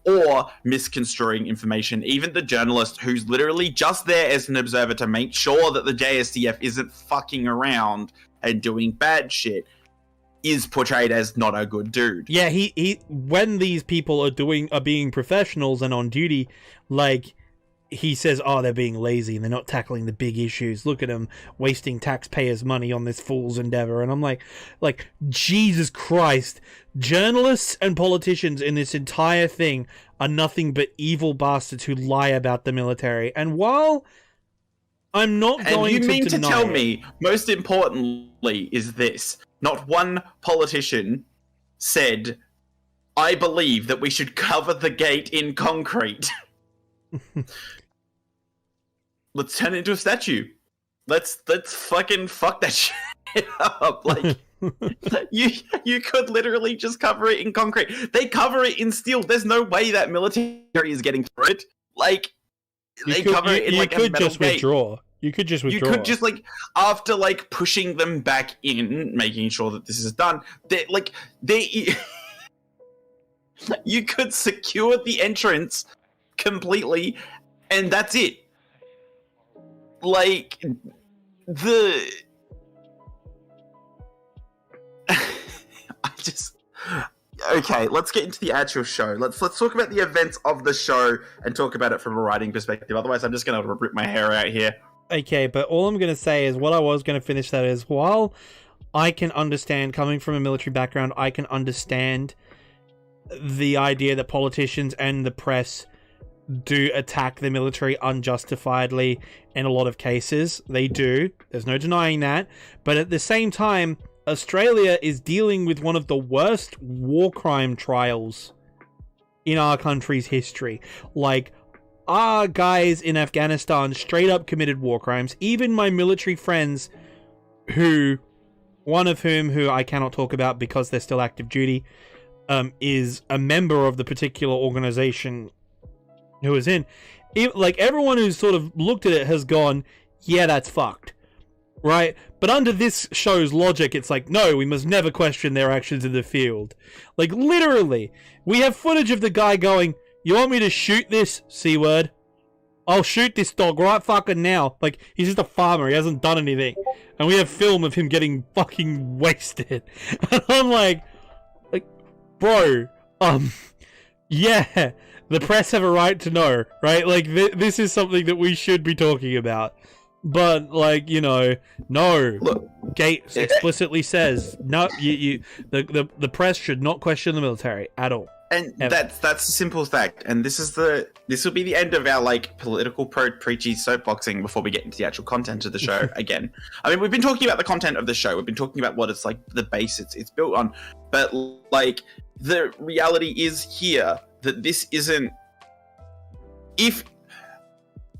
or misconstruing information. Even the journalist who's literally just there as an observer to make sure that the JSDF isn't fucking around and doing bad shit is portrayed as not a good dude. Yeah, he when these people are being professionals and on duty, like, he says, oh, they're being lazy and they're not tackling the big issues. Look at them wasting taxpayers' money on this fool's endeavor. And I'm like, Jesus Christ, journalists and politicians in this entire thing are nothing but evil bastards who lie about the military. And while I'm not going to deny... And you mean to tell me, most importantly, is this: not one politician said, I believe that we should cover the gate in concrete. Let's turn it into a statue. Let's fucking fuck that shit up. Like, you could literally just cover it in concrete. They cover it in steel. There's no way that military is getting through it. Like, they cover it in like a metal gate. You could just withdraw. You could just, like, after, like, pushing them back in, making sure that this is done, you could secure the entrance completely, and that's it. Like, okay, let's get into the actual show. Let's talk about the events of the show and talk about it from a writing perspective. Otherwise, I'm just going to rip my hair out here. Okay, but all I'm going to say is, what I was going to finish that is, while I can understand, coming from a military background, I can understand the idea that politicians and the press do attack the military unjustifiedly in a lot of cases. They do. There's no denying that. But at the same time, Australia is dealing with one of the worst war crime trials in our country's history. Like, our guys in Afghanistan straight up committed war crimes. Even my military friends, one of whom I cannot talk about because they're still active duty, is a member of the particular organization who is in. Like, everyone who's sort of looked at it has gone, yeah, that's fucked. Right? But under this show's logic, it's like, no, we must never question their actions in the field. Like, literally, we have footage of the guy going, you want me to shoot this C-word? I'll shoot this dog right fucking now. Like, he's just a farmer, he hasn't done anything. And we have film of him getting fucking wasted. And I'm like, bro, yeah, the press have a right to know, right? Like, this is something that we should be talking about. But, like, you know, no. Look, Gates explicitly says, no, the press should not question the military at all. And that's a simple fact. And this will be the end of our, like, political preachy soapboxing before we get into the actual content of the show again. I mean, we've been talking about the content of the show. We've been talking about what it's like, the base it's built on. But, like, the reality is here that this isn't... If...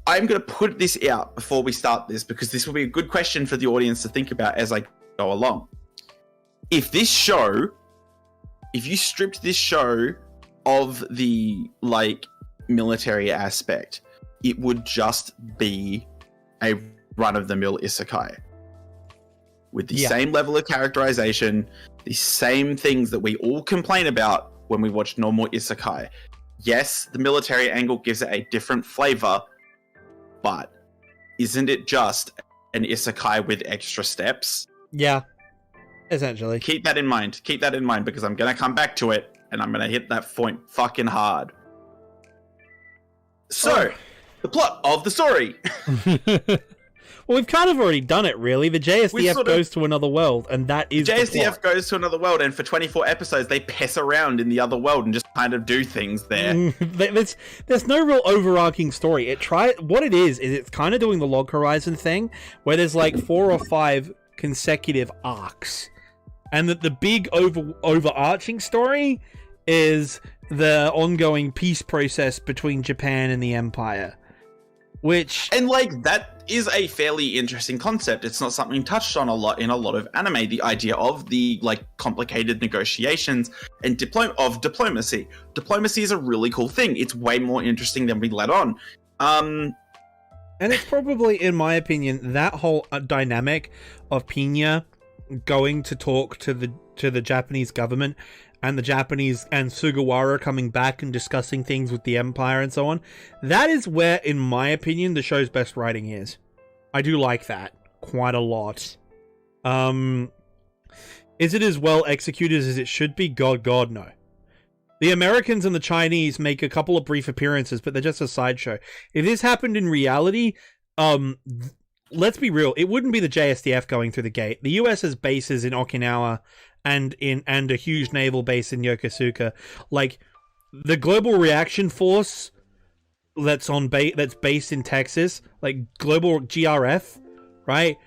I'm going to put this out before we start this, because this will be a good question for the audience to think about as I go along. If you stripped this show of the like military aspect, it would just be a run-of-the-mill isekai with the same level of characterization, the same things that we all complain about when we watch normal isekai. Yes, the military angle gives it a different flavor, but isn't it just an isekai with extra steps? Yeah, essentially. Keep that in mind. Keep that in mind, because I'm going to come back to it, and I'm going to hit that point fucking hard. So, the plot of the story. Well, we've kind of already done it, really. The JSDF goes to another world, and that is JSDF goes to another world, and for 24 episodes, they piss around in the other world and just kind of do things there. There's no real overarching story. What it is it's kind of doing the Log Horizon thing, where there's like 4 or 5 consecutive arcs, and that the big overarching story is the ongoing peace process between Japan and the Empire. And like, that is a fairly interesting concept. It's not something touched on a lot in a lot of anime, the idea of the like complicated negotiations and diplomacy. Diplomacy is a really cool thing. It's way more interesting than we let on. And it's probably, in my opinion, that whole dynamic of Pinya going to talk to the Japanese government, and the Japanese and Sugawara coming back and discussing things with the Empire and so on. That is where, in my opinion, the show's best writing is. I do like that quite a lot. Is it as well executed as it should be? God, no. The Americans and the Chinese make a couple of brief appearances, but they're just a sideshow. If this happened in reality, let's be real, it wouldn't be the JSDF going through the gate. The US has bases in Okinawa and a huge naval base in Yokosuka. Like, the Global Reaction Force that's based in Texas, like Global GRF, right?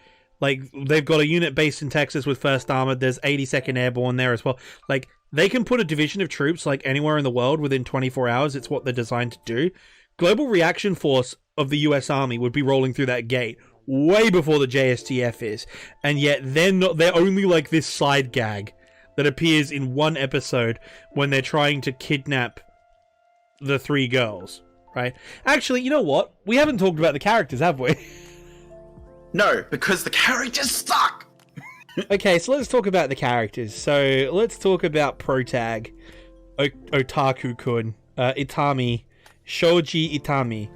Like, they've got a unit based in Texas with 1st Armored. There's 82nd Airborne there as well. Like, they can put a division of troops like anywhere in the world within 24 hours. It's what they're designed to do. Global Reaction Force of the US Army would be rolling through that gate way before the JSTF is, and yet they're only like this side gag that appears in one episode when they're trying to kidnap the 3 girls, right? Actually, you know what? We haven't talked about the characters, have we? No, because the characters suck! Okay, so let's talk about the characters. So let's talk about Protag, Otaku-kun, Itami, Shoji Itami,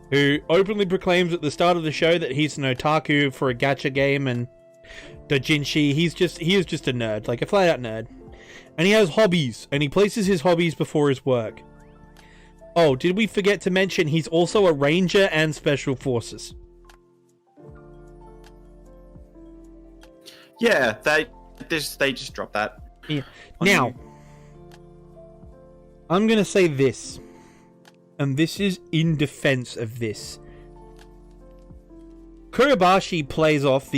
who openly proclaims at the start of the show that he's an otaku for a gacha game and doujinshi. He is just a nerd, like a flat-out nerd. And he has hobbies, and he places his hobbies before his work. Oh, did we forget to mention he's also a ranger and special forces? Yeah, they just dropped that. Yeah. Now, I'm going to say this, and this is in defense of this. Kuribashi plays off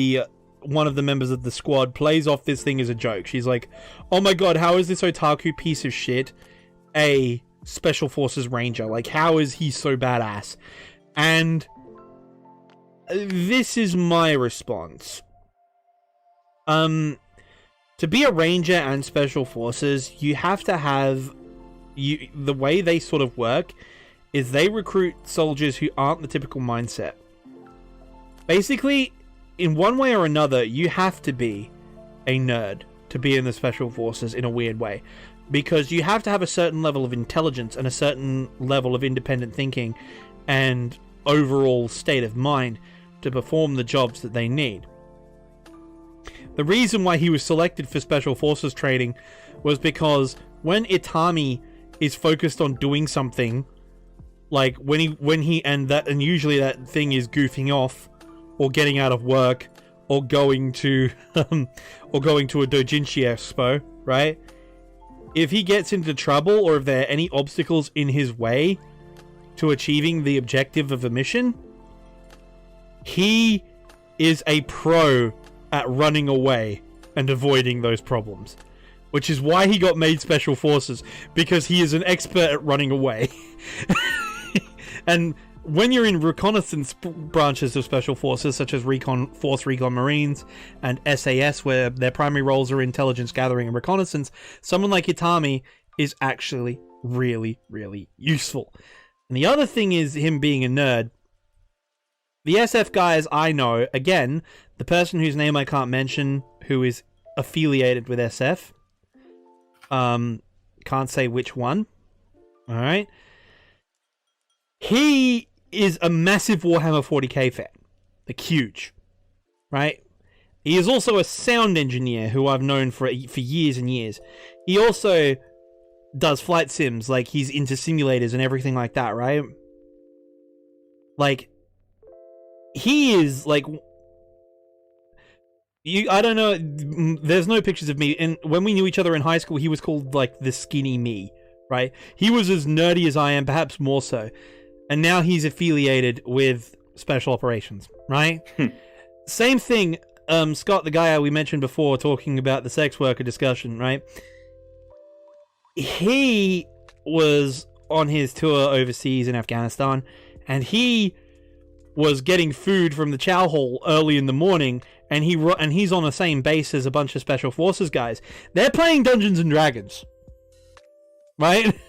one of the members of the squad plays off this thing as a joke. She's like, oh my god, how is this otaku piece of shit a special forces ranger? Like, how is he so badass? And this is my response. To be a ranger and special forces, you have to have the way they sort of work is they recruit soldiers who aren't the typical mindset. Basically, in one way or another, you have to be a nerd to be in the special forces in a weird way, because you have to have a certain level of intelligence and a certain level of independent thinking and overall state of mind to perform the jobs that they need. The reason why he was selected for Special Forces training was because when Itami is focused on doing something, like when he and usually that thing is goofing off, or getting out of work, or going to a doujinshi expo, right? If he gets into trouble, or if there are any obstacles in his way to achieving the objective of a mission, he is a pro at running away and avoiding those problems, which is why he got made Special Forces, because he is an expert at running away. And when you're in reconnaissance branches of Special Forces, such as Force Recon Marines and SAS, where their primary roles are intelligence gathering and reconnaissance, someone like Itami is actually really, really useful. And the other thing is him being a nerd. The SF guys I know, again, the person whose name I can't mention, who is affiliated with SF, can't say which one, alright? He is a massive Warhammer 40k fan. Like, huge. Right? He is also a sound engineer who I've known for years and years. He also does flight sims, like, he's into simulators and everything like that, right? Like, he is, like... I don't know, there's no pictures of me, and when we knew each other in high school, he was called, like, the skinny me, right? He was as nerdy as I am, perhaps more so. And now he's affiliated with Special Operations, right? Same thing, Scott, the guy we mentioned before, talking about the sex worker discussion, right? He was on his tour overseas in Afghanistan, and he was getting food from the chow hall early in the morning, and he's on the same base as a bunch of Special Forces guys. They're playing Dungeons and Dragons, right?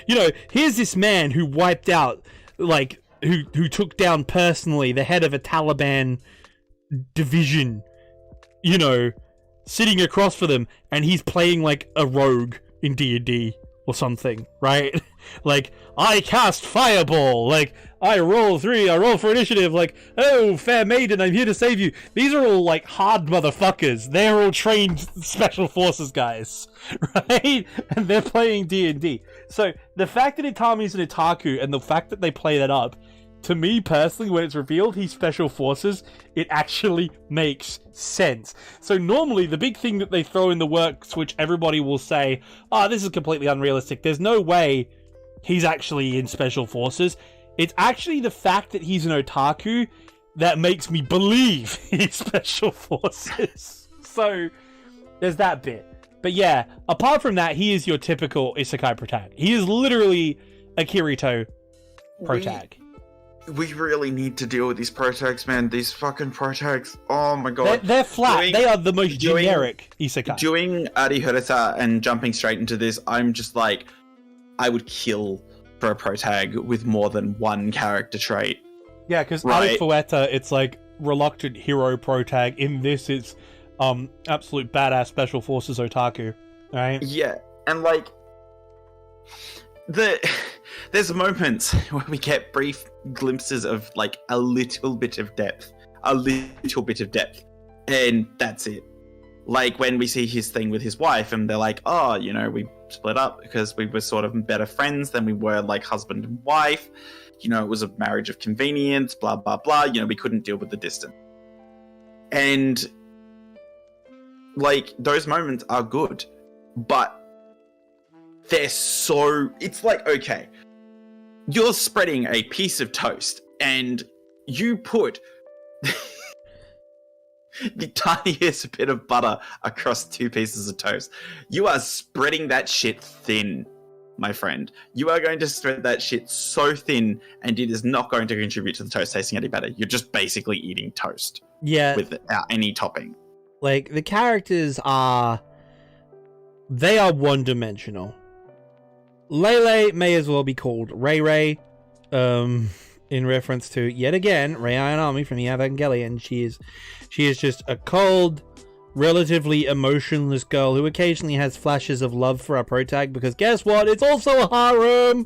You know, here's this man who wiped out, like, who took down personally the head of a Taliban division, you know, sitting across for them, and he's playing like a rogue in D&D or something, right? Like, I cast Fireball, like, I roll for initiative, like, oh, fair maiden, I'm here to save you. These are all, like, hard motherfuckers. They're all trained Special Forces guys, right? And they're playing D&D. So, the fact that Itami's an otaku, and the fact that they play that up, to me, personally, when it's revealed he's Special Forces, it actually makes sense. So normally, the big thing that they throw in the works, which everybody will say, oh, this is completely unrealistic, there's no way he's actually in Special Forces. It's actually the fact that he's an otaku that makes me believe he's Special Forces. So, there's that bit. But yeah, apart from that, he is your typical Isekai protag. He is literally a Kirito protag. We really need to deal with these protags, man. These fucking protags. Oh my god. They're flat. They are the most generic Isekai. Doing Arihurata and jumping straight into this, I'm just like, I would kill for a protag with more than one character trait. Yeah, because right? Arifureta, it's like reluctant hero protag. In this, it's absolute badass Special Forces otaku, right? Yeah, and like there's moments where we get brief glimpses of like a little bit of depth, and that's it. Like when we see his thing with his wife, and they're like, oh, you know, we split up because we were sort of better friends than we were like husband and wife. You know, it was a marriage of convenience, blah, blah, blah. You know, we couldn't deal with the distance. And like those moments are good, but they're so, it's like, okay, you're spreading a piece of toast and you put the tiniest bit of butter across two pieces of toast. You are spreading that shit thin, my friend. You are going to spread that shit so thin, and it is not going to contribute to the toast tasting any better. You're just basically eating toast. Yeah. Without any topping. Like, the characters are... They are one-dimensional. Lele may as well be called Ray Ray. In reference to, yet again, Rei Ayanami from the Evangelion. She is just a cold, relatively emotionless girl who occasionally has flashes of love for our protag, because guess what? It's also a harem!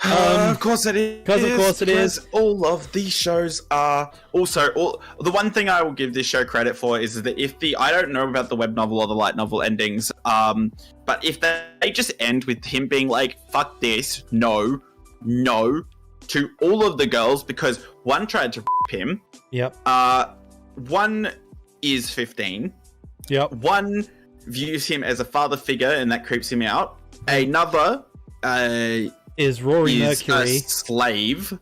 Of course it is. Because of course it is. All of these shows are also... the one thing I will give this show credit for is that if I don't know about the web novel or the light novel endings, but if they just end with him being like, fuck this, no, to all of the girls, because one tried to him. Yep. One is 15. Yep. One views him as a father figure, and that creeps him out. Another is Rory is Mercury a slave.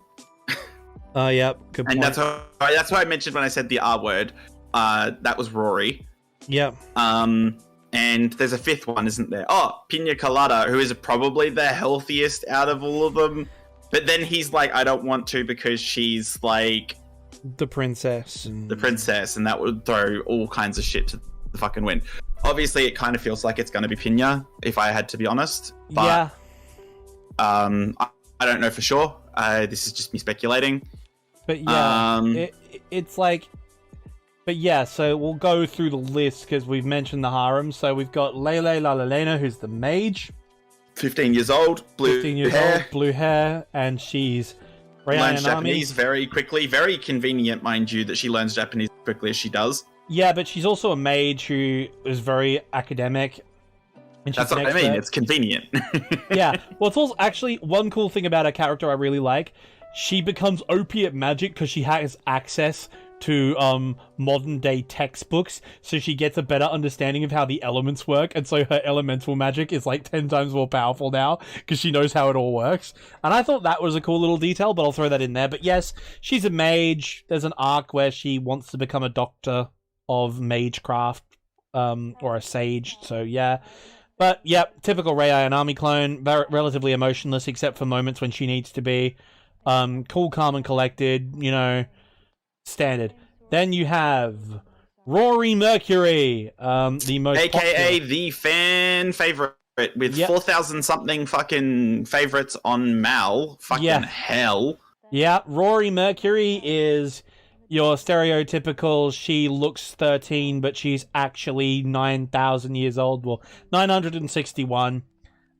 Yep. Good point. And that's what I mentioned when I said the R word. That was Rory. Yep. And there's a fifth one, isn't there? Oh, Pina Colada, who is probably the healthiest out of all of them. But then he's like, I don't want to because she's like... The princess. And that would throw all kinds of shit to the fucking wind. Obviously, it kind of feels like it's going to be Pina, if I had to be honest. But yeah. I don't know for sure. This is just me speculating. But yeah, it's like... But yeah, so we'll go through the list because we've mentioned the harem. So we've got Lele Lalalena, who's the mage. 15 years old, blue hair, and she's... Learns Japanese very quickly. Very convenient, mind you, that she learns Japanese quickly as she does. Yeah, but she's also a mage who is very academic. And that's what I mean. It's convenient. Yeah. Well, it's also actually one cool thing about her character I really like. She becomes OP at magic because she has access to modern day textbooks, so she gets a better understanding of how the elements work, and so her elemental magic is like 10 times more powerful now because she knows how it all works. And I thought that was a cool little detail, but I'll throw that in there. But yes, she's a mage. There's an arc where she wants to become a doctor of magecraft, or a sage, so yeah. But yeah, typical Rei Ayanami clone, relatively emotionless except for moments when she needs to be. Cool, calm, and collected, you know, standard. Then you have Rory Mercury, the most AKA popular. the fan favorite with 4,000 something fucking favorites on Mal. Fucking hell. Yeah, Rory Mercury is your stereotypical, she looks 13, but she's actually 9,000 years old. Well, 961.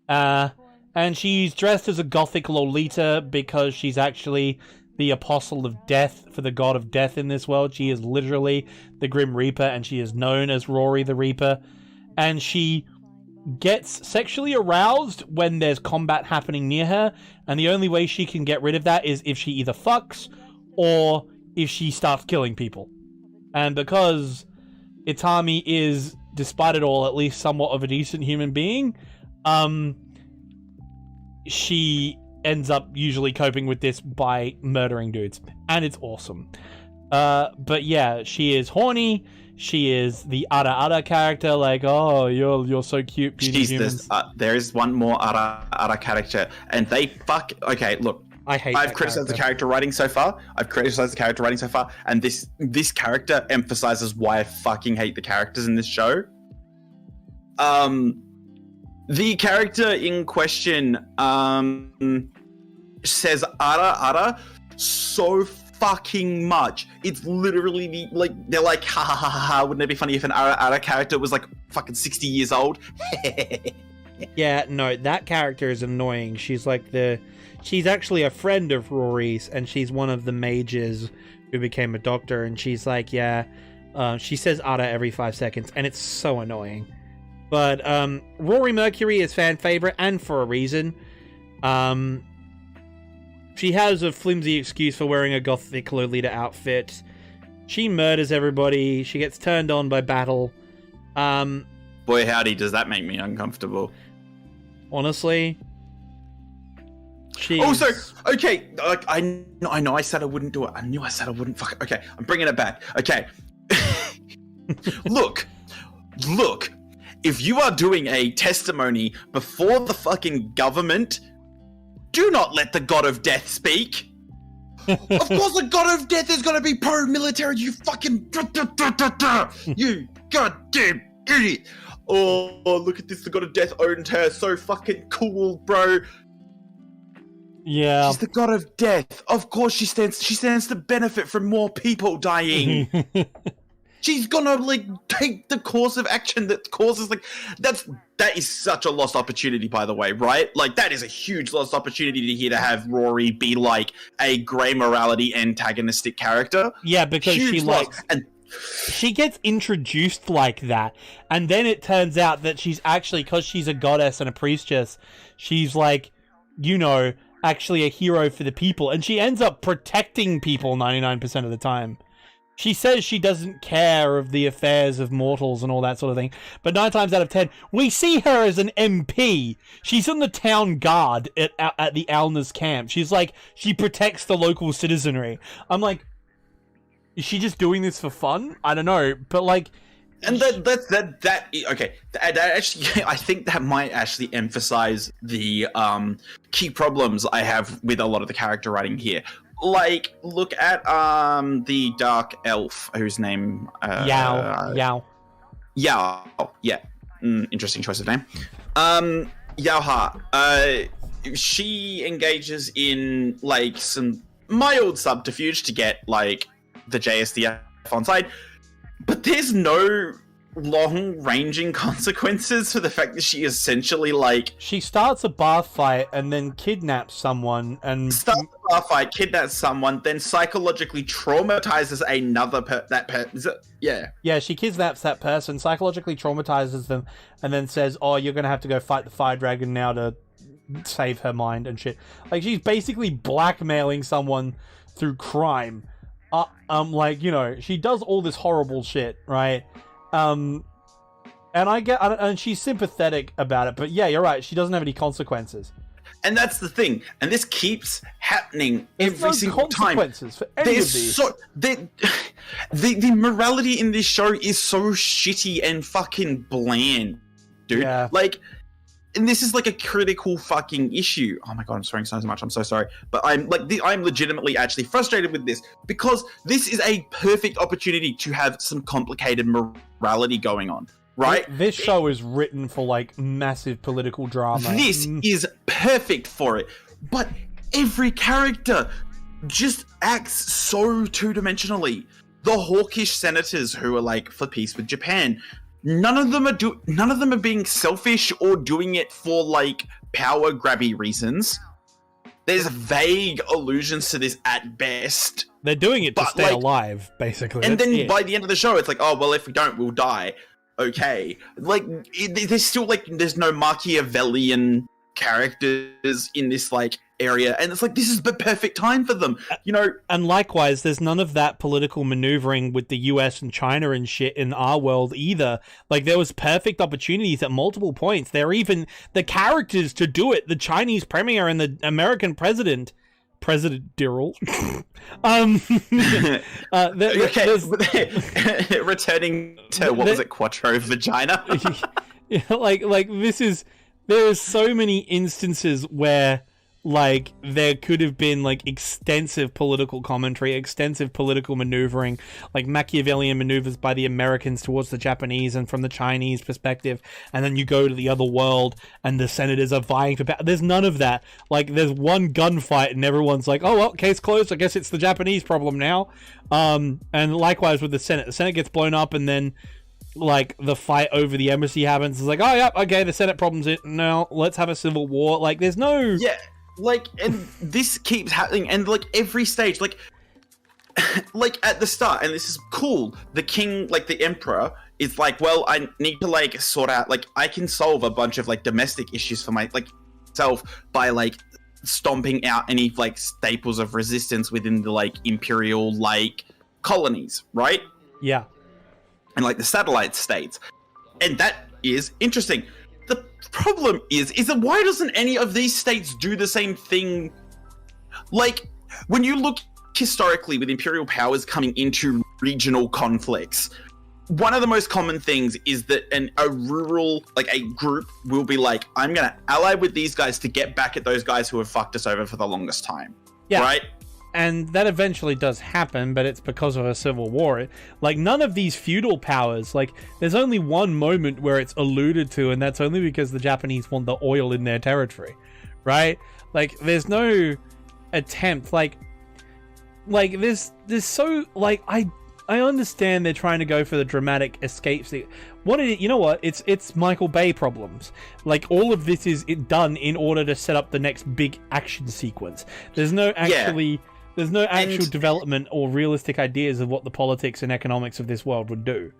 And she's dressed as a gothic Lolita because she's actually the apostle of death for the god of death in this world. She is literally the Grim Reaper, and she is known as Rory the Reaper. And she gets sexually aroused when there's combat happening near her, and the only way she can get rid of that is if she either fucks or if she starts killing people. And because Itami is, despite it all, at least somewhat of a decent human being, she ends up usually coping with this by murdering dudes. And it's awesome. But yeah, she is horny. She is the Ara character, like, oh, you're so cute, beauty humans. There is one more Ara character, and they fuck... Okay, look. I've criticized the character writing so far. And this character emphasizes why I fucking hate the characters in this show. The character in question says Ara so fucking much. It's literally they're like, ha ha ha ha, wouldn't it be funny if an Ara character was like fucking 60 years old? Yeah, no, that character is annoying. She's actually a friend of Rory's, and she's one of the mages who became a doctor, and she's like, she says Ara every 5 seconds, and it's so annoying. But Rory Mercury is fan favorite, and for a reason. She has a flimsy excuse for wearing a gothic Lolita outfit. She murders everybody. She gets turned on by battle. Boy, howdy, does that make me uncomfortable. Honestly. Also, okay, I know I said I wouldn't do it. I knew I said I wouldn't. Fuck. Okay, I'm bringing it back. Okay. Look. If you are doing a testimony before the fucking government, do not let the god of death speak. Of course the god of death is going to be pro-military, you fucking... You goddamn idiot. Oh, look at this, the god of death owned her. So fucking cool, bro. Yeah. She's the god of death. Of course she stands to benefit from more people dying. She's gonna, take the course of action that causes, that is such a lost opportunity, by the way, right? That is a huge lost opportunity to have Rory be, a grey morality antagonistic character. Yeah, because she gets introduced like that, and then it turns out that she's actually, because she's a goddess and a priestess, she's, actually a hero for the people, and she ends up protecting people 99% of the time. She says she doesn't care of the affairs of mortals and all that sort of thing, but 9 times out of 10, we see her as an MP. She's in the town guard at the Alna's camp. She protects the local citizenry. I'm like, is she just doing this for fun? I don't know, but and that okay. That actually, I think that might actually emphasize the key problems I have with a lot of the character writing here. Look at the dark elf whose name Yao. Yeah. Interesting choice of name. Yaoha. she engages in like some mild subterfuge to get like the JSDF on side, but there's no long-ranging consequences for the fact that she essentially like She starts a bar fight and then kidnaps someone and starts a bar fight, kidnaps someone, then psychologically traumatizes another yeah, she kidnaps that person, psychologically traumatizes them, and then says, "Oh, you're gonna have to go fight the fire dragon now to save her mind and shit." Like, she's basically blackmailing someone through crime. Like, you know, she does all this horrible shit, right? And and she's sympathetic about it, but yeah, you're right. She doesn't have any consequences. And that's the thing. And this keeps happening every single time. Consequences for any of these. The morality in this show is so shitty and fucking bland, dude. Yeah. Like, and this is like a critical fucking issue. Oh my god, I'm swearing so much. I'm so sorry. But I'm legitimately actually frustrated with this because this is a perfect opportunity to have some complicated morality going on, right? This show is written for like massive political drama. This is perfect for it. But every character just acts so two-dimensionally. The hawkish senators who are like for peace with Japan, none of them are being selfish or doing it for like power grabby reasons. There's vague allusions to this at best. They're doing it to stay alive, basically. And then by the end of the show, it's like, oh well, if we don't, we'll die. Okay, like there's still like there's no Machiavellian characters in this like area, and it's like this is the perfect time for them, you know. And likewise, there's none of that political maneuvering with the US and China and shit in our world either. Like, there was perfect opportunities at multiple points. There are even the characters to do it. The Chinese premier and the American President Dirrell. Returning to what was it, Quattro Vagina? like there are so many instances where like there could have been like extensive political commentary, extensive political maneuvering, like Machiavellian maneuvers by the Americans towards the Japanese and from the Chinese perspective, and then you go to the other world and the senators are vying for power. There's none of that. Like, there's one gunfight and everyone's like, oh well, case closed, I guess it's the Japanese problem now. And likewise with the Senate gets blown up, and then like the fight over the embassy happens. It's like, oh yeah, okay, the Senate problem's it now, let's have a civil war. Like, there's no like, and this keeps happening, and like every stage, like at the start, and this is cool, the king, like the emperor, is like, well, I need to like sort out, like I can solve a bunch of like domestic issues for my like self by like stomping out any like staples of resistance within the like imperial like colonies, right? Yeah. And like the satellite states, and that is interesting. The problem is that why doesn't any of these states do the same thing? Like, when you look historically with imperial powers coming into regional conflicts, one of the most common things is that a rural, like a group will be like, I'm going to ally with these guys to get back at those guys who have fucked us over for the longest time. Yeah. Right? And that eventually does happen, but it's because of a civil war. Like, none of these feudal powers, like, there's only one moment where it's alluded to, and that's only because the Japanese want the oil in their territory, right? Like, there's no attempt, like there's so, like, I understand they're trying to go for the dramatic escape scene. You know what? It's Michael Bay problems. Like, all of this is done in order to set up the next big action sequence. There's no actual development or realistic ideas of what the politics and economics of this world would do.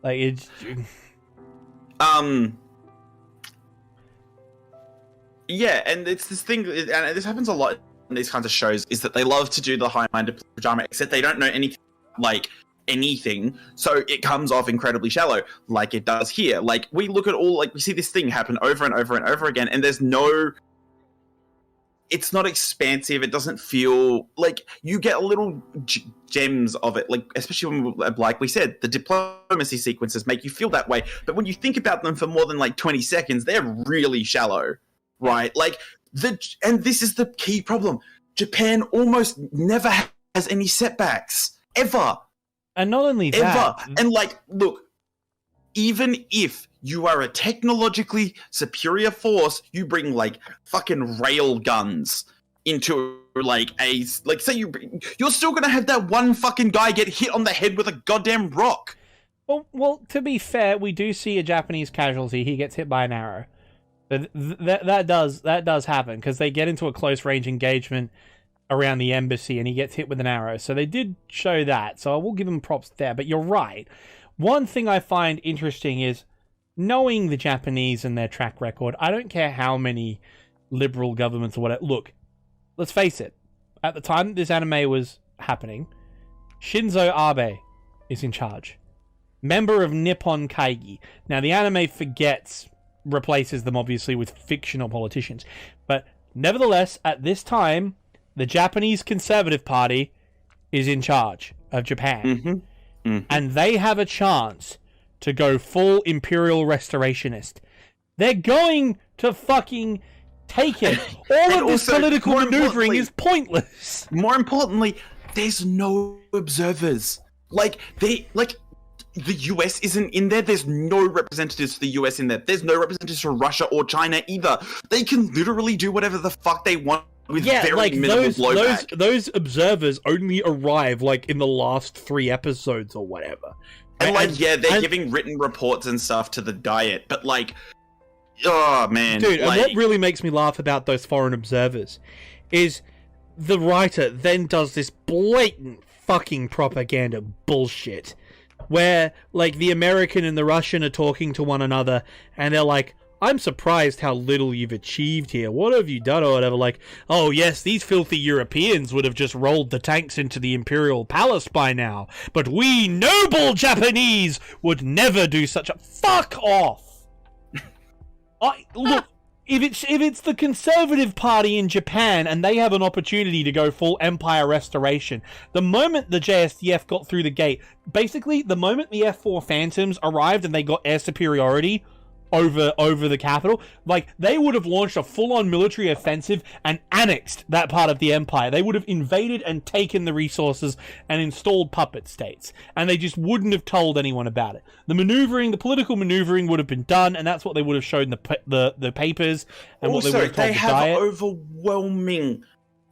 Like, it's... Yeah, and it's this thing, and this happens a lot in these kinds of shows, is that they love to do the high-minded drama, except they don't know anything, like, anything, so it comes off incredibly shallow, like it does here. Like, we look at all, like, we see this thing happen over and over and over again, and there's no... It's not expansive. It doesn't feel like you get little gems of it. Like, especially when, like we said, the diplomacy sequences make you feel that way. But when you think about them for more than like 20 seconds, they're really shallow, right? Like and this is the key problem. Japan almost never has any setbacks ever. And not only that, and like, look, even if you are a technologically superior force. You bring like fucking rail guns into like say you're still gonna have that one fucking guy get hit on the head with a goddamn rock. Well, to be fair, we do see a Japanese casualty. He gets hit by an arrow. That does happen because they get into a close range engagement around the embassy and he gets hit with an arrow. So they did show that. So I will give them props there. But you're right. One thing I find interesting is knowing the Japanese and their track record. I don't care how many liberal governments or whatever. Look, let's face it. At the time this anime was happening, Shinzo Abe is in charge. Member of Nippon Kaigi. Now the anime replaces them obviously with fictional politicians. But nevertheless, at this time, the Japanese Conservative Party is in charge of Japan. Mm-hmm. Mm-hmm. And they have a chance to go full imperial restorationist. They're going to fucking take it. All of this political maneuvering is pointless. More importantly, there's no observers. The US isn't in there. There's no representatives for the US in there. There's no representatives for Russia or China either. They can literally do whatever the fuck they want with very minimal blowback. Those observers only arrive like in the last 3 episodes or whatever. And they're giving written reports and stuff to the Diet, but oh man. Dude, and what really makes me laugh about those foreign observers is the writer then does this blatant fucking propaganda bullshit where, the American and the Russian are talking to one another, and they're like, I'm surprised how little you've achieved here. What have you done or whatever? Oh yes, these filthy Europeans would have just rolled the tanks into the Imperial Palace by now. But we noble Japanese would never do such a... Fuck off! Look, if it's the Conservative Party in Japan and they have an opportunity to go full empire restoration, the moment the JSDF got through the gate, basically the moment the F4 Phantoms arrived and they got air superiority over the capital, they would have launched a full-on military offensive and annexed that part of the empire. They would have invaded and taken the resources and installed puppet states, and they just wouldn't have told anyone about it. The political maneuvering would have been done, and that's what they would have shown the papers and also, what they would have told they the have Diet. Overwhelming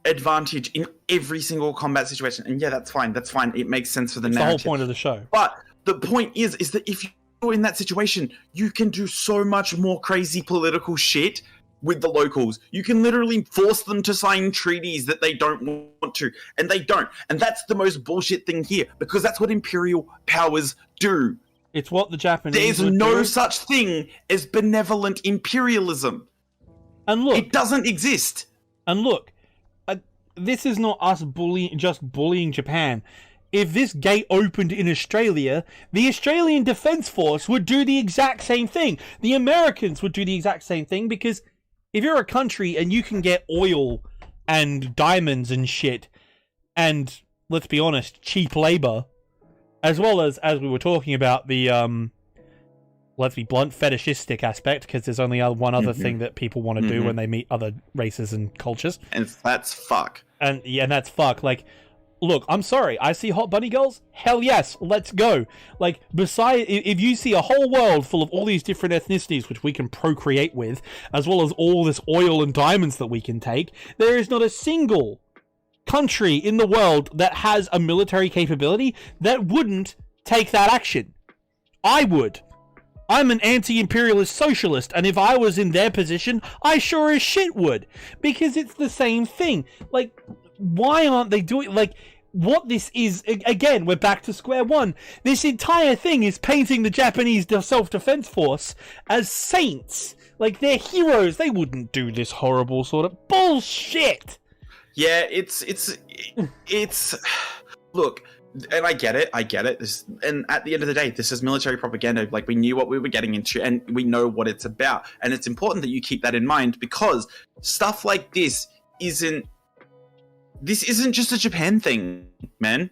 advantage in every single combat situation, and that's fine. It makes sense for the narrative. The whole point of the show. But the point is that if you're in that situation, you can do so much more crazy political shit with the locals. You can literally force them to sign treaties that they don't want to, and they don't. And that's the most bullshit thing here, because that's what imperial powers do. It's what the Japanese There's no such thing as benevolent imperialism. And look, it doesn't exist. And look, this is not us bullying Japan. If this gate opened in Australia, the Australian Defence Force would do the exact same thing. The Americans would do the exact same thing, because if you're a country and you can get oil and diamonds and shit, and, let's be honest, cheap labour, as well as we were talking about, the, let's be blunt, fetishistic aspect, because there's only one other thing that people want to do when they meet other races and cultures. And that's fuck. And that's fuck. Look, I'm sorry, I see hot bunny girls? Hell yes, let's go. Besides, if you see a whole world full of all these different ethnicities which we can procreate with, as well as all this oil and diamonds that we can take, there is not a single country in the world that has a military capability that wouldn't take that action. I would. I'm an anti-imperialist socialist, and if I was in their position, I sure as shit would. Because it's the same thing. Why aren't they doing, what this is, again, we're back to square one. This entire thing is painting the Japanese self-defense force as saints. They're heroes. They wouldn't do this horrible sort of bullshit. Yeah, it's look, and I get it. And at the end of the day, this is military propaganda. We knew what we were getting into, and we know what it's about. And it's important that you keep that in mind, because stuff like this isn't just a Japan thing, man.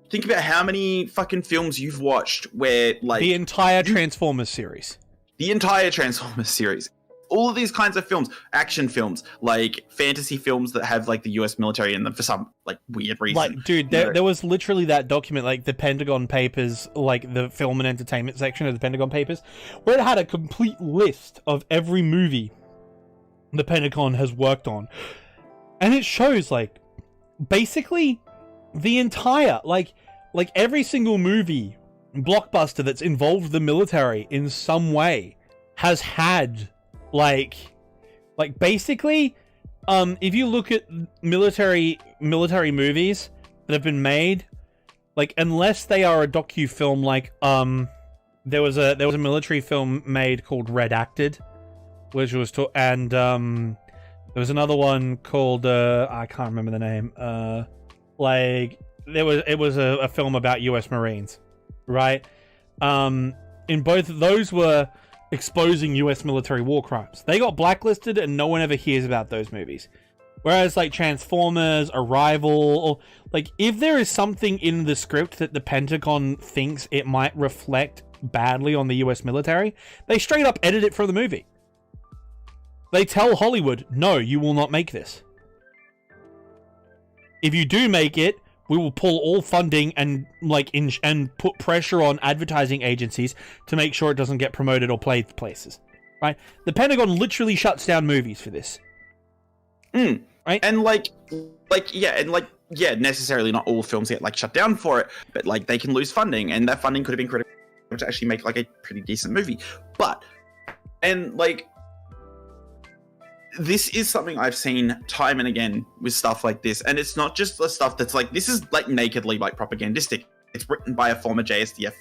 Think about how many fucking films you've watched where, the entire Transformers series. The entire Transformers series. all of these kinds of films, action films, like fantasy films that have like the US military in them for some like weird reason. Like, dude, there was literally that document, like the Pentagon Papers, like the film and entertainment section of the Pentagon Papers, where it had a complete list of every movie the Pentagon has worked on. And it shows, like, basically the entire, like every single movie, blockbuster that's involved the military in some way has had, like basically, if you look at military movies that have been made, like, unless they are a docu-film, like, there was a military film made called Redacted, which was there was another one called I can't remember the name. It was a film about US Marines, right? In both of those were exposing US military war crimes. They got blacklisted and no one ever hears about those movies. Whereas like Transformers, Arrival, like if there is something in the script that the Pentagon thinks it might reflect badly on the US military, they straight up edit it from the movie. They tell Hollywood, no, you will not make this. If you do make it, we will pull all funding and and put pressure on advertising agencies to make sure it doesn't get promoted or played places. Right? The Pentagon literally shuts down movies for this. Right? And necessarily not all films get like shut down for it, but like they can lose funding, and that funding could have been critical to actually make like a pretty decent movie. This is something I've seen time and again with stuff like this, and it's not just the stuff that's like, this is like nakedly like propagandistic. It's written by a former JSDF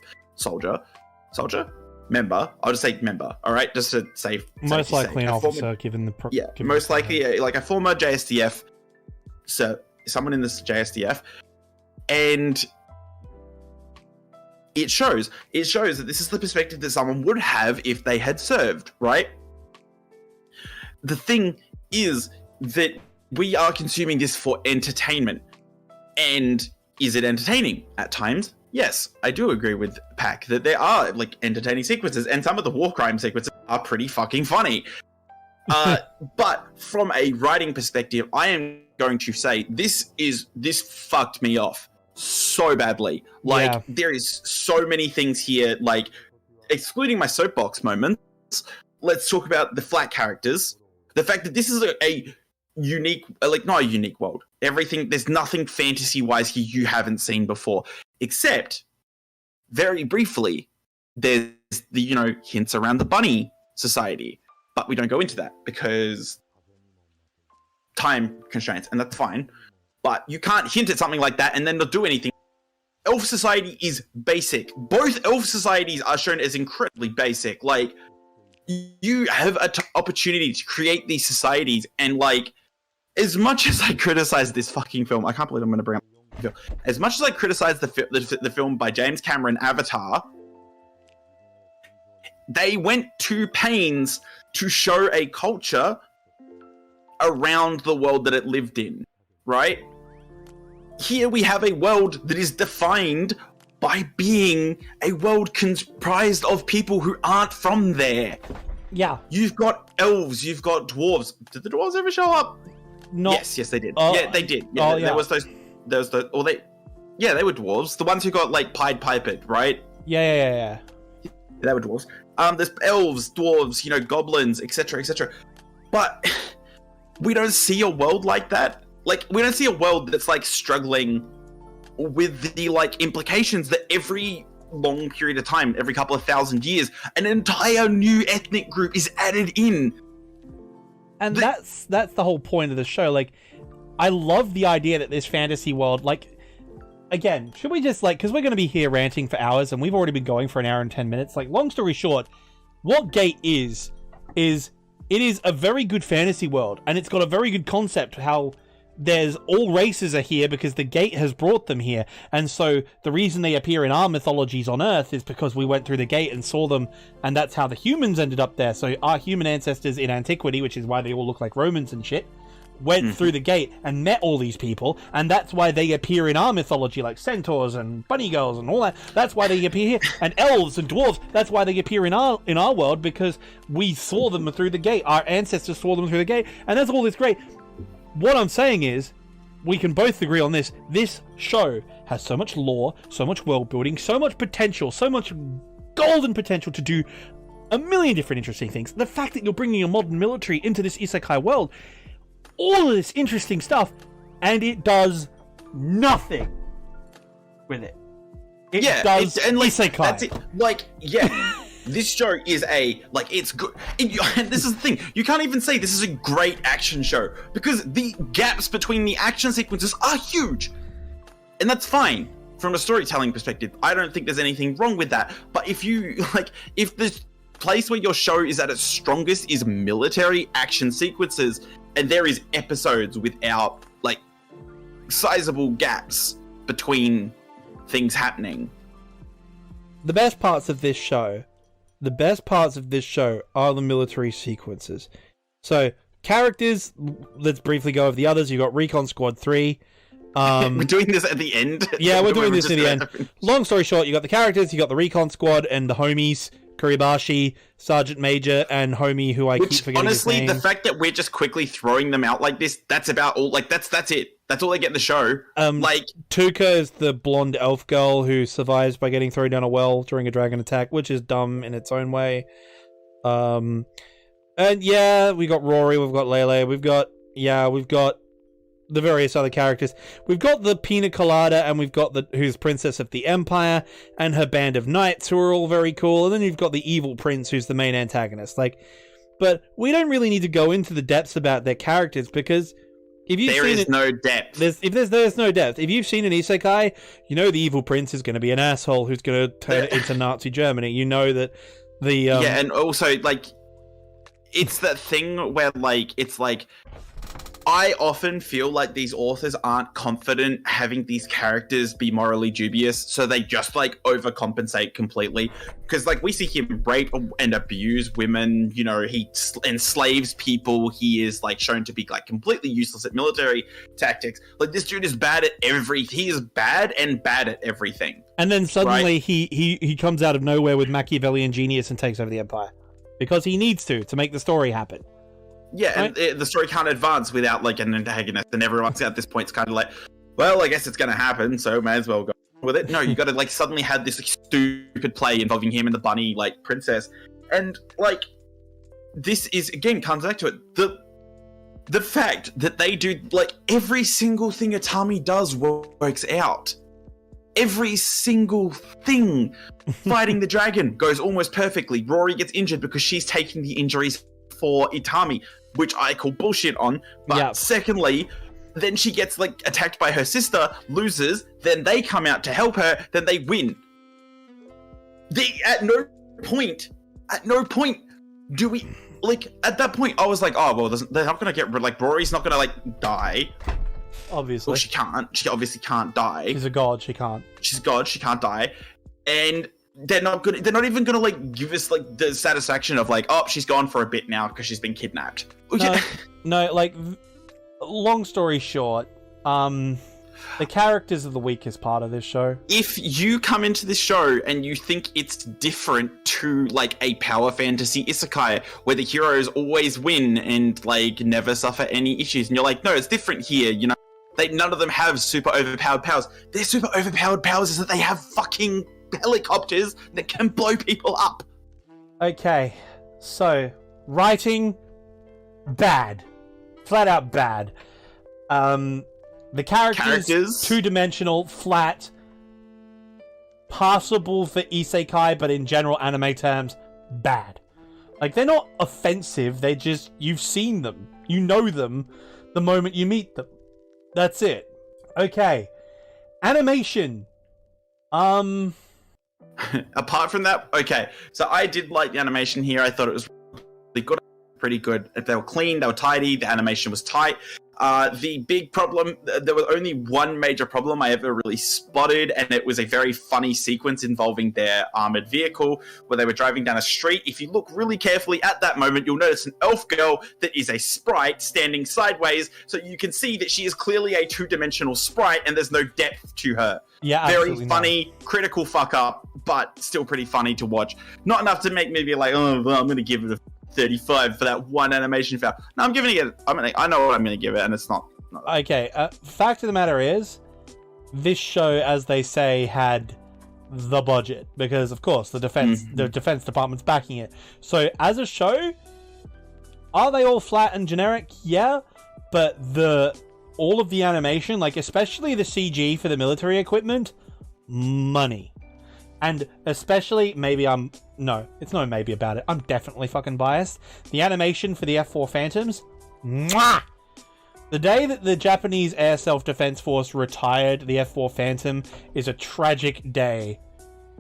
member. I'll just say member, all right, just to say most likely an officer, given the most likely like a former JSDF, so someone in this JSDF, and it shows that this is the perspective that someone would have if they had served, right? The thing is that we are consuming this for entertainment. And is it entertaining? At times, yes. I do agree with Pac that there are like entertaining sequences, and some of the war crime sequences are pretty fucking funny. But from a writing perspective, I am going to say this fucked me off so badly. Like, there is so many things here, like, excluding my soapbox moments, let's talk about the flat characters. The fact that this is a unique, like, not a unique world. There's nothing fantasy-wise here you haven't seen before. Except, very briefly, there's the, hints around the bunny society. But we don't go into that because time constraints, and that's fine. But you can't hint at something like that and then not do anything. Elf society is basic. Both elf societies are shown as incredibly basic. Like, you have an opportunity to create these societies, and like, as much as I criticize this fucking film, I can't believe I'm going to bring up the film. As much as I criticize the film by James Cameron, Avatar, they went to pains to show a culture around the world that it lived in, right? Here we have a world that is defined by being a world comprised of people who aren't from there. Yeah. You've got elves, you've got dwarves. Did the dwarves ever show up? No. Yes, they did. Yeah, they did. Yeah, there was those, they were dwarves. The ones who got like Pied Pipered, right? Yeah. They were dwarves. There's elves, dwarves, goblins, etc., etc. But we don't see a world like that. Like, we don't see a world that's like struggling with the like implications that every long period of time, every couple of thousand years, an entire new ethnic group is added in. And that's the whole point of the show. Like, I love the idea that this fantasy world, like, again, should we just, like, because we're going to be here ranting for hours, and we've already been going for an hour and 10 minutes. Like, long story short, what Gate is it is a very good fantasy world, and it's got a very good concept how there's all races are here because the Gate has brought them here. And so the reason they appear in our mythologies on Earth is because we went through the Gate and saw them, and that's how the humans ended up there. So our human ancestors in antiquity, which is why they all look like Romans and shit, went through the gate and met all these people, and that's why they appear in our mythology, like centaurs and bunny girls and all that. That's why they appear here, and elves and dwarves. That's why they appear in our world, because we saw them through the gate. Our ancestors saw them through the gate, and that's all this great. What I'm saying is, we can both agree on this. This show has so much lore, so much world building, so much potential, so much golden potential to do a million different interesting things. The fact that you're bringing a modern military into this isekai world, all of this interesting stuff, and it does nothing with it. It does isekai. That's it. Like, yeah. This show is it's good. And this is the thing, you can't even say this is a great action show, because the gaps between the action sequences are huge. And that's fine from a storytelling perspective. I don't think there's anything wrong with that. But if the place where your show is at its strongest is military action sequences, and there is episodes without, sizable gaps between things happening. The best parts of this show are the military sequences. So, characters, let's briefly go over the others. You've got Recon Squad 3. We're doing this at the end? Yeah, we're doing this at the end. Long story short, you got the characters, you got the Recon Squad and the homies, Kuribashi, Sergeant Major, and homie who I keep forgetting honestly, his name. The fact that we're just quickly throwing them out like this, that's about all. That's it. That's all they get in the show. Tuka is the blonde elf girl who survives by getting thrown down a well during a dragon attack, which is dumb in its own way. And yeah, we got Rory, we've got Lele, we've got the various other characters. We've got the Pina Colada, and we've got who's Princess of the Empire, and her band of knights, who are all very cool. And then you've got the evil prince, who's the main antagonist. But we don't really need to go into the depths about their characters, because there's no depth. There's no depth. If you've seen an isekai, you know the evil prince is going to be an asshole who's going to turn it into Nazi Germany. You know that the and also it's that thing where I often feel like these authors aren't confident having these characters be morally dubious, so they just overcompensate completely. Because we see him rape and abuse women, he enslaves people, he is shown to be completely useless at military tactics. This dude is bad at he is bad at everything. And then suddenly he comes out of nowhere with Machiavellian genius and takes over the empire. Because he needs to make the story happen. Yeah, right? And the story can't advance without an antagonist, and everyone's at this point it's kind of well, I guess it's going to happen, so may as well go with it. No, you got to suddenly have this stupid play involving him and the bunny princess, and this is again comes back to it. The fact that they do every single thing Atami does works out. Every single thing. Fighting the dragon goes almost perfectly. Rory gets injured because she's taking the injuries for Itami, which I call bullshit on. But secondly, then she gets attacked by her sister, loses, then they come out to help her, then they win. At no point do we at that point I was oh well, they're not gonna get Rory's not gonna die. Obviously. Well, she can't. She obviously can't die. She's a god, she can't. She's a god, she can't die. And they're not even gonna give us the satisfaction of oh, she's gone for a bit now because she's been kidnapped. No, long story short, the characters are the weakest part of this show. If you come into this show and you think it's different to a power fantasy isekai where the heroes always win and never suffer any issues, and you're no, it's different here, none of them have super overpowered powers. Their super overpowered powers is that they have fucking helicopters that can blow people up. Okay, so writing, bad, flat out bad. The characters two-dimensional, flat, passable for isekai, but in general anime terms, bad. They're not offensive. They're just you've seen them, you know them, the moment you meet them. That's it. Okay, animation. Apart from that, okay. So I did like the animation here. I thought it was really good, pretty good. They were clean, they were tidy, the animation was tight. The big problem, there was only one major problem I ever really spotted, and it was a very funny sequence involving their armored vehicle where they were driving down a street. If you look really carefully at that moment, you'll notice an elf girl that is a sprite standing sideways, so you can see that she is clearly a two-dimensional sprite and there's no depth to her. Yeah, very funny, critical fuck up, but still pretty funny to watch. Not enough to make me be like, oh, well, I'm going to give it a 35 for that one animation fail. No, I'm giving it. I know what I'm going to give it, and it's not okay. Fact of the matter is, this show, as they say, had the budget because, of course, the defense department's backing it. So, as a show, are they all flat and generic? Yeah, but all of the animation, like especially the CG for the military equipment, money. And especially, it's no maybe about it. I'm definitely fucking biased. The animation for the F4 Phantoms, mwah! The day that the Japanese Air Self-Defense Force retired the F4 Phantom is a tragic day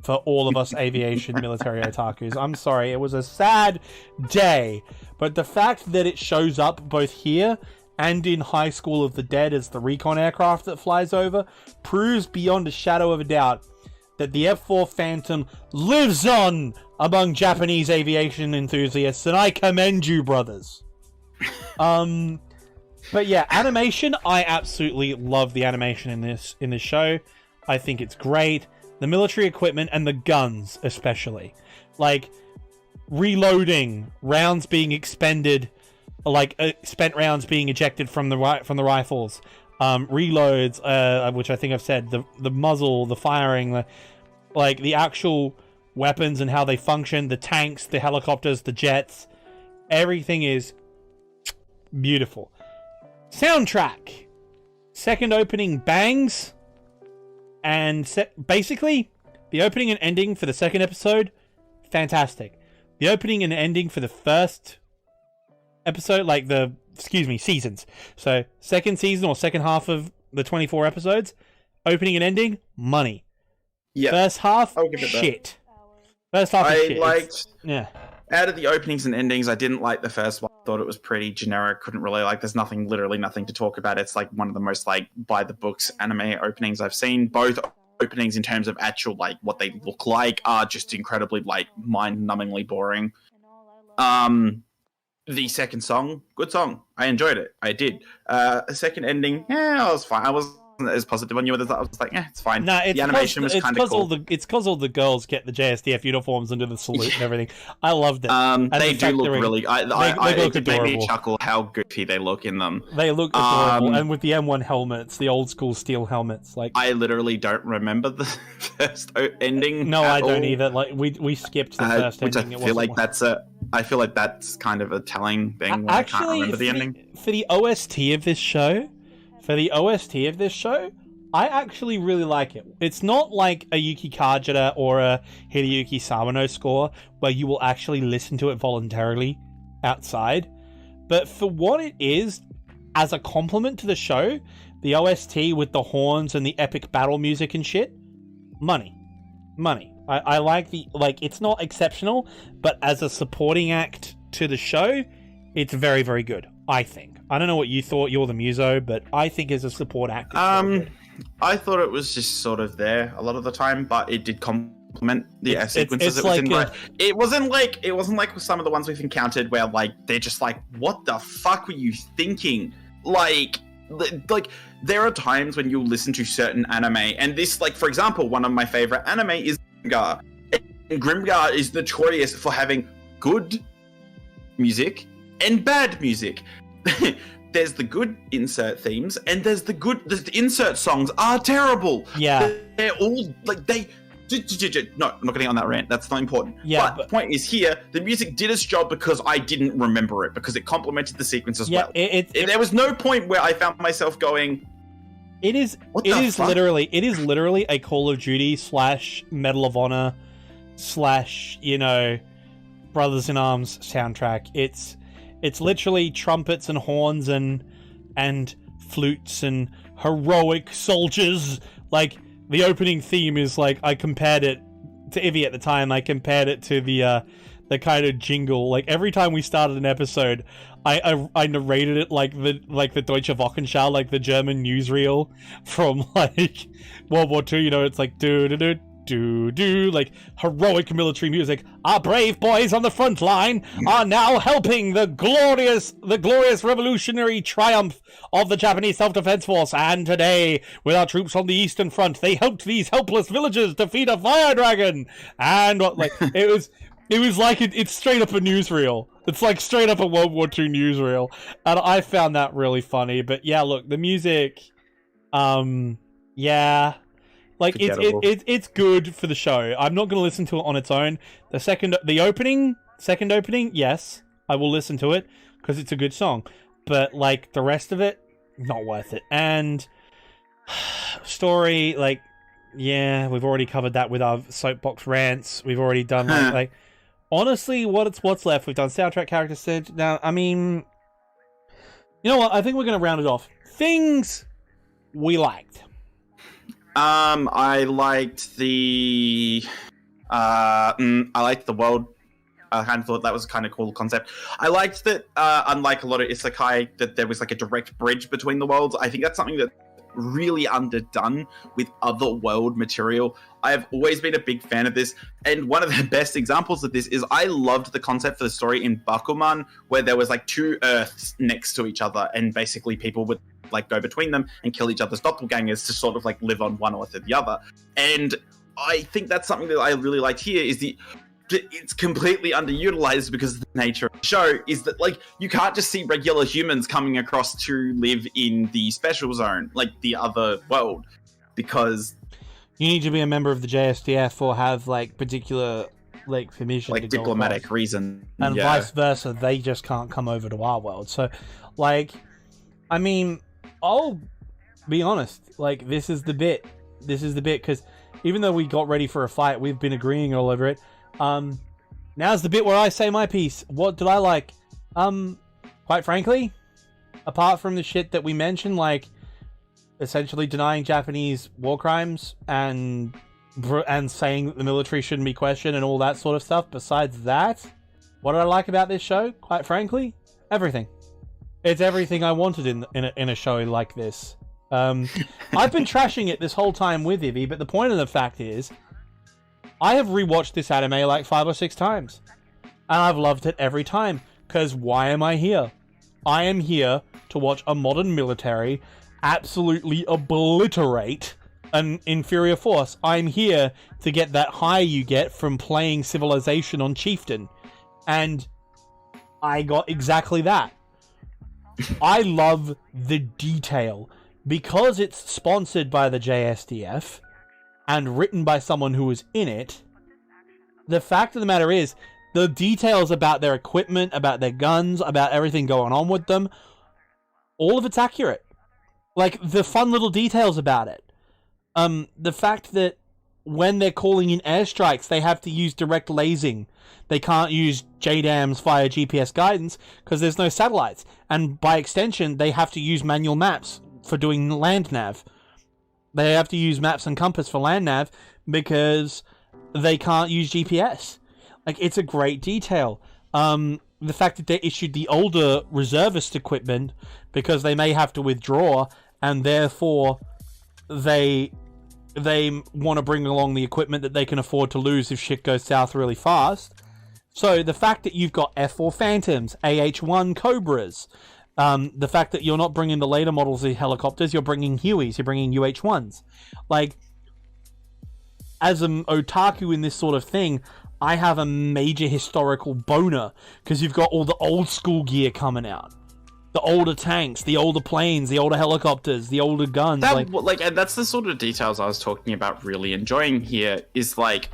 for all of us aviation military otakus. I'm sorry, it was a sad day. But the fact that it shows up both here and in High School of the Dead as the recon aircraft that flies over proves beyond a shadow of a doubt that the F4 Phantom lives on among Japanese aviation enthusiasts, and I commend you, brothers. But yeah, animation, I absolutely love the animation in this show. I think it's great. The military equipment and the guns, especially. Like, reloading, rounds being expended, like spent rounds being ejected from the rifles. Reloads, which I think I've said, the muzzle, the firing, the actual weapons and how they function, the tanks, the helicopters, the jets, everything is beautiful. Soundtrack. Second opening bangs, and basically, the opening and ending for the second episode, fantastic. The opening and ending for the first episode, seasons. So, second season or second half of the 24 episodes, opening and ending, money. Yeah. First half, shit. First half is shit. Out of the openings and endings, I didn't like the first one. I thought it was pretty generic. Couldn't really there's literally nothing to talk about. It's like one of the most by the books anime openings I've seen. Both openings in terms of actual what they look like are just incredibly mind-numbingly boring. The second song, good song. I enjoyed it. I did. Second ending, I was fine. I wasn't as positive on you as I was it's fine. No, the animation was kind of cool. It's because all the girls get the JSDF uniforms and do the salute and everything. I loved it. They do look really. It did make me chuckle how goofy they look in them. They look adorable, and with the M1 helmets, the old school steel helmets. I literally don't remember the first ending. No, I don't either. We skipped the first ending. I feel like that's kind of a telling thing. When I can't remember the ending. For the OST of this show. I actually really like it. It's not like a Yuki Kajita or a Hideyuki Sawano score where you will actually listen to it voluntarily outside. But for what it is, as a compliment to the show, the OST with the horns and the epic battle music and shit, money. I like it's not exceptional, but as a supporting act to the show, it's very, very good, I think. I don't know what you thought, you're the muso, but I think as a support act, I thought it was just sort of there a lot of the time, but it did complement the sequences it was in. It wasn't like some of the ones we've encountered where they're just what the fuck were you thinking? There are times when you'll listen to certain anime, and this, for example, one of my favorite anime is Grimgar. And Grimgar is notorious for having good music and bad music. There's the good insert themes, and there's the insert songs are terrible. Yeah. They're all, no, I'm not getting on that rant. That's not important. Yeah, but the point is here, the music did its job because I didn't remember it, because it complemented the sequence as well. There was no point where I found myself going, It is literally a Call of Duty / Medal of Honor / Brothers in Arms soundtrack. It's literally trumpets and horns and flutes and heroic soldiers. The opening theme is I compared it to Ivy at the time. I compared it to the the kind of jingle. Like every time we started an episode, I narrated it like the Deutsche Wochenschau, like the German newsreel from like World War II. You know, it's like do do do do do, like heroic military music. Our brave boys on the front line are now helping the glorious revolutionary triumph of the Japanese Self-Defense Force. And today, with our troops on the Eastern Front, they helped these helpless villagers defeat a fire dragon. And like it was like it's straight up a newsreel. It's like straight up a World War II newsreel, and I found that really funny. But yeah, look, the music, yeah. Like it's good for the show. I'm not going to listen to it on its own. The second opening, yes, I will listen to it because it's a good song. But like the rest of it, not worth it. And story, like, yeah, we've already covered that with our soapbox rants. We've already done like honestly, what's left? We've done soundtrack, character. Now, I mean, you know what? I think we're going to round it off. Things we liked. I liked the world. I kind of thought that was a kind of cool concept. I liked that, unlike a lot of Isekai, that there was like a direct bridge between the worlds. I think that's something that really underdone with other world material. I've always been a big fan of this, and one of the best examples of this is I loved the concept for the story in Bakuman, where there was like two Earths next to each other, and basically people would like go between them and kill each other's doppelgangers to sort of like live on one Earth or the other. And I think that's something that I really liked here, is it's completely underutilized because of the nature of the show, is that like you can't just see regular humans coming across to live in the special zone, like the other world, because you need to be a member of the JSDF or have like particular like permission, like to diplomatic reason, and vice versa. They just can't come over to our world. So like, I mean, I'll be honest, like this is the bit because even though we got ready for a fight, we've been agreeing all over it. Now's the bit where I say my piece. What did I like? Quite frankly, apart from the shit that we mentioned, like essentially denying Japanese war crimes and saying that the military shouldn't be questioned and all that sort of stuff, besides that, what did I like about this show? Quite frankly, everything. It's everything I wanted in a show like this. I've been trashing it this whole time with Ivy, but the point of the fact is, I have rewatched this anime like 5 or 6 times, and I've loved it every time. Because why am I here? I am here to watch a modern military absolutely obliterate an inferior force. I'm here to get that high you get from playing Civilization on Chieftain, and I got exactly that. I love the detail. Because it's sponsored by the JSDF and written by someone who was in it, the fact of the matter is, the details about their equipment, about their guns, about everything going on with them, all of it's accurate. Like, the fun little details about it. The fact that when they're calling in airstrikes, they have to use direct lasing. They can't use JDAMs via GPS guidance because there's no satellites. And by extension, they have to use manual maps for doing land nav. They have to use maps and compass for land nav because they can't use GPS. Like, it's a great detail. The fact that they issued the older reservist equipment because they may have to withdraw, and therefore they want to bring along the equipment that they can afford to lose if shit goes south really fast. So the fact that you've got F4 Phantoms, AH-1 Cobras, the fact that you're not bringing the later models of helicopters, you're bringing Hueys, you're bringing UH-1s. Like, as an otaku in this sort of thing, I have a major historical boner because you've got all the old school gear coming out. The older tanks, the older planes, the older helicopters, the older guns. And that's the sort of details I was talking about really enjoying here, is like,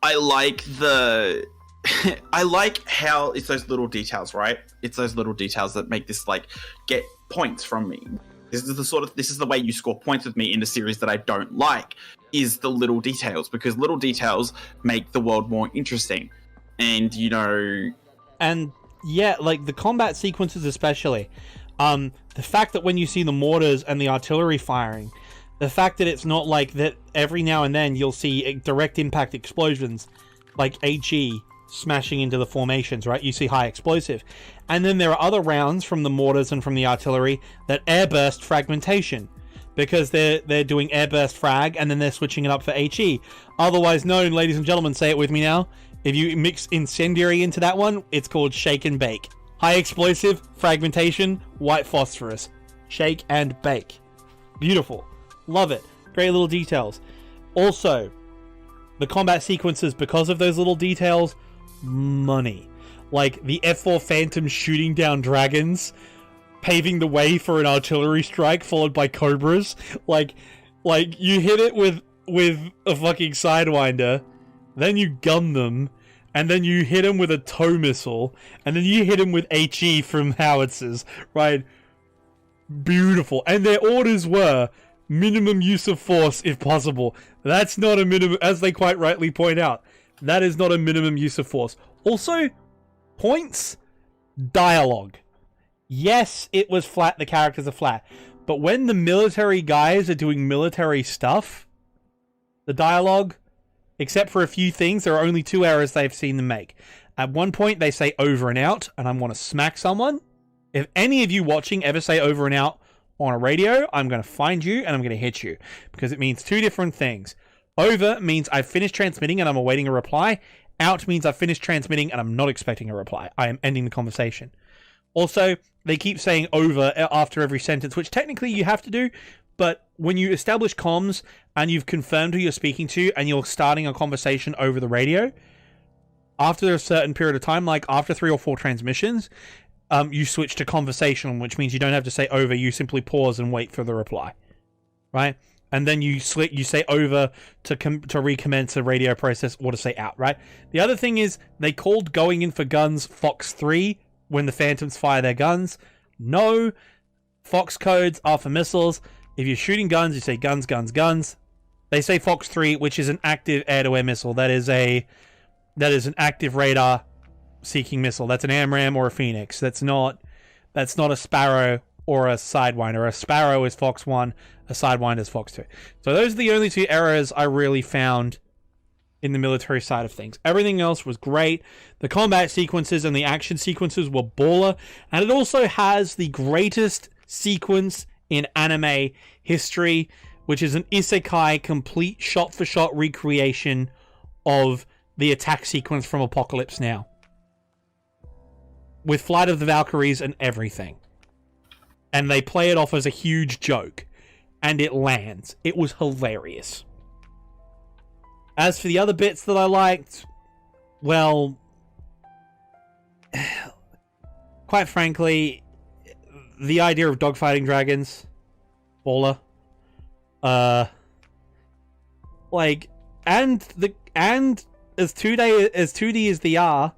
I like I like how it's those little details, right? It's those little details that make this like get points from me. This is the way you score points with me in a series that I don't like, is the little details, because little details make the world more interesting. And, you know... And, yeah, like, the combat sequences especially. The fact that when you see the mortars and the artillery firing, the fact that it's not like that every now and then you'll see direct impact explosions, like HE, smashing into the formations, right? You see high explosive. And then there are other rounds from the mortars and from the artillery that airburst fragmentation, because they're doing airburst frag, and then they're switching it up for HE. Otherwise known, ladies and gentlemen, say it with me now, if you mix incendiary into that one, it's called shake and bake. High explosive, fragmentation, white phosphorus. Shake and bake. Beautiful. Love it. Great little details. Also, the combat sequences, because of those little details, money. Like the F4 Phantom shooting down dragons, paving the way for an artillery strike followed by cobras. Like you hit it with a fucking sidewinder, then you gun them, and then you hit them with a tow missile, and then you hit them with HE from howitzers, right? Beautiful. And their orders were minimum use of force if possible. That's not a minimum, as they quite rightly point out. That is not a minimum use of force. Also, points, dialogue. Yes, it was flat, the characters are flat. But when the military guys are doing military stuff, the dialogue, except for a few things, there are only 2 errors they've seen them make. At one point, they say over and out, and I want to smack someone. If any of you watching ever say over and out on a radio, I'm going to find you and I'm going to hit you, because it means 2 different things. Over means I've finished transmitting and I'm awaiting a reply. Out means I've finished transmitting and I'm not expecting a reply. I am ending the conversation. Also, they keep saying over after every sentence, which technically you have to do, but when you establish comms and you've confirmed who you're speaking to and you're starting a conversation over the radio, after a certain period of time, like after 3 or 4 transmissions, you switch to conversation, which means you don't have to say over, you simply pause and wait for the reply, right? And then you say over to recommence a radio process, or to say out, right? The other thing is, they called going in for guns Fox 3 when the Phantoms fire their guns. No, Fox codes are for missiles. If you're shooting guns, you say guns, guns, guns. They say Fox 3, which is an active air-to-air missile. That is an active radar seeking missile. That's an AMRAAM or a Phoenix. That's not a Sparrow or a Sidewinder. A Sparrow is Fox 1, a Sidewinder is Fox 2. So those are the only 2 errors I really found in the military side of things. Everything else was great. The combat sequences and the action sequences were baller, and it also has the greatest sequence in anime history, which is an Isekai complete shot-for-shot recreation of the attack sequence from Apocalypse Now, with Flight of the Valkyries and everything. And they play it off as a huge joke. And it lands. It was hilarious. As for the other bits that I liked, well, quite frankly, the idea of dogfighting dragons, baller. And as 2D as they are,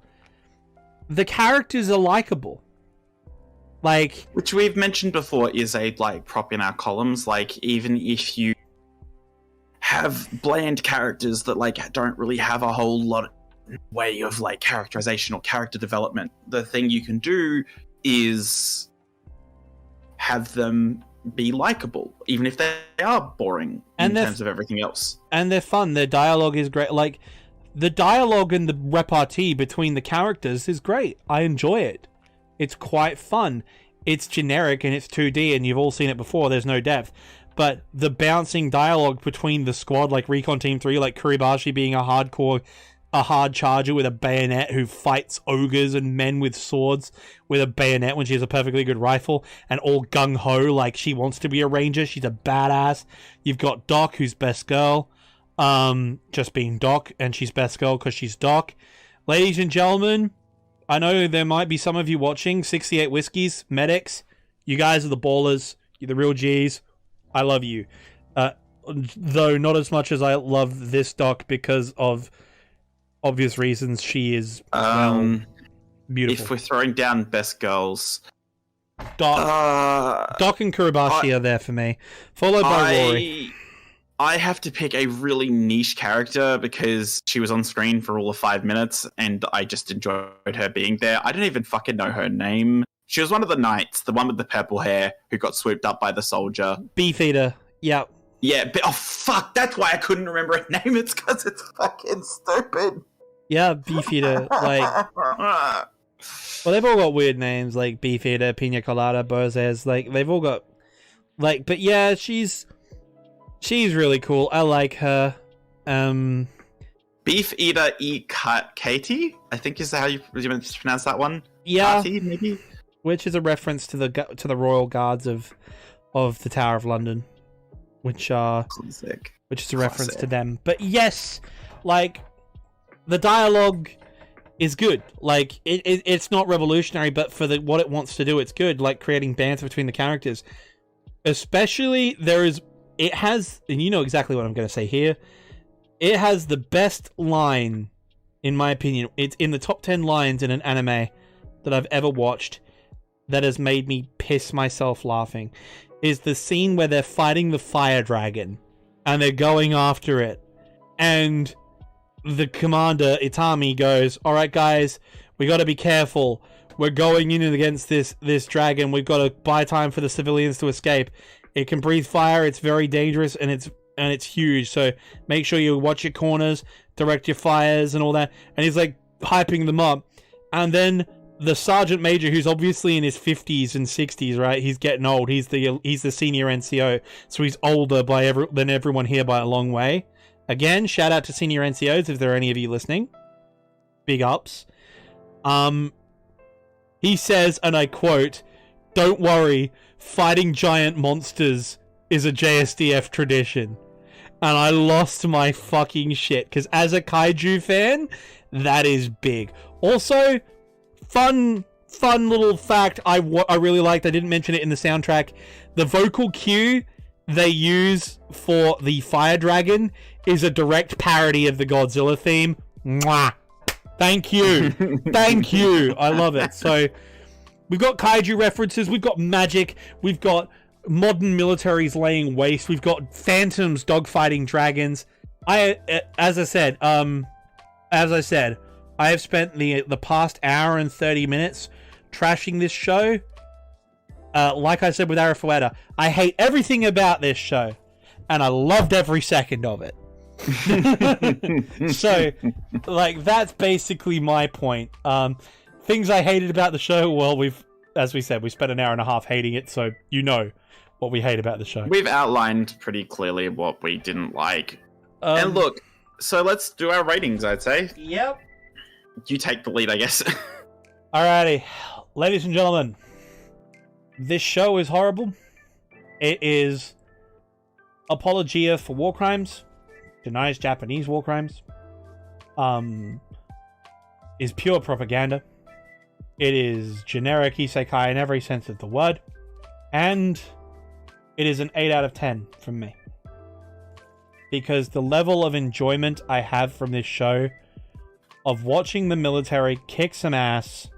the characters are likable. Like, which we've mentioned before is a prop in our columns. Like, even if you have bland characters that don't really have a whole lot of way of characterization or character development, the thing you can do is have them be likable, even if they are boring in terms of everything else. And they're fun. Their dialogue is great. Like, the dialogue and the repartee between the characters is great. I enjoy it. It's quite fun. It's generic and it's 2D and you've all seen it before. There's no depth. But the bouncing dialogue between the squad, like Recon Team 3, like Kuribashi being a hard charger with a bayonet who fights ogres and men with swords with a bayonet when she has a perfectly good rifle, and all gung-ho like she wants to be a ranger. She's a badass. You've got Doc, who's best girl. Just being Doc, and she's best girl because she's Doc. Ladies and gentlemen, I know there might be some of you watching, 68 Whiskies, medics. You guys are the ballers. You're the real G's. I love you. Though not as much as I love this Doc because of obvious reasons. She is beautiful. If we're throwing down best girls, Doc and Kuribashi are there for me, followed by Rory. I have to pick a really niche character because she was on screen for all of 5 minutes and I just enjoyed her being there. I don't even fucking know her name. She was one of the knights, the one with the purple hair who got swooped up by the soldier. Beefeater. Yep. Yeah, but oh fuck, that's why I couldn't remember her name. It's because it's fucking stupid. Yeah, Beefeater. Like, well, they've all got weird names like Beefeater, Pina Colada, Bozes. Like, they've all got like, but yeah, she's really cool. I like her. Beef Eater Katie, I think is how you pronounce that one. Yeah, Kati, maybe. Which is a reference to the Royal Guards of the Tower of London, which is a reference to them. But yes, like the dialogue is good. Like it's not revolutionary, but for what it wants to do, it's good. Like creating banter between the characters, especially it has, and you know exactly what I'm going to say here. It has the best line, in my opinion. It's in the top 10 lines in an anime that I've ever watched that has made me piss myself laughing. Is the scene where they're fighting the fire dragon and they're going after it. And the commander, Itami, goes, "Alright guys, we gotta be careful. We're going in against this dragon. We've got to buy time for the civilians to escape. It can breathe fire, it's very dangerous, and it's huge, so make sure you watch your corners, direct your fires and all that." And he's like hyping them up, and then the sergeant major, who's obviously in his 50s and 60s, right? He's getting old. He's the senior NCO, so he's older than everyone here by a long way. Again, shout out to senior NCOs if there are any of you listening. Big ups. He says, and I quote, "Don't worry, fighting giant monsters is a JSDF tradition." And I lost my fucking shit, because as a kaiju fan, that is big. Also, fun little fact I really liked, I didn't mention it in the soundtrack, the vocal cue they use for the fire dragon is a direct parody of the Godzilla theme. Mwah! Thank you. Thank you. I love it. So, we've got kaiju references, we've got magic, we've got modern militaries laying waste, we've got phantoms dogfighting dragons. As I said, I have spent the past hour and 30 minutes trashing this show. Like I said with Arafueta, I hate everything about this show, and I loved every second of it. So, like, that's basically my point. Things I hated about the show, well, as we said, we spent an hour and a half hating it, so you know what we hate about the show. We've outlined pretty clearly what we didn't like. And look, so let's do our ratings, I'd say. Yep. You take the lead, I guess. Alrighty. Ladies and gentlemen, this show is horrible. It is apologia for war crimes, denies Japanese war crimes, is pure propaganda. It is generic isekai in every sense of the word, and it is an 8 out of 10 from me. Because the level of enjoyment I have from this show, of watching the military kick some ass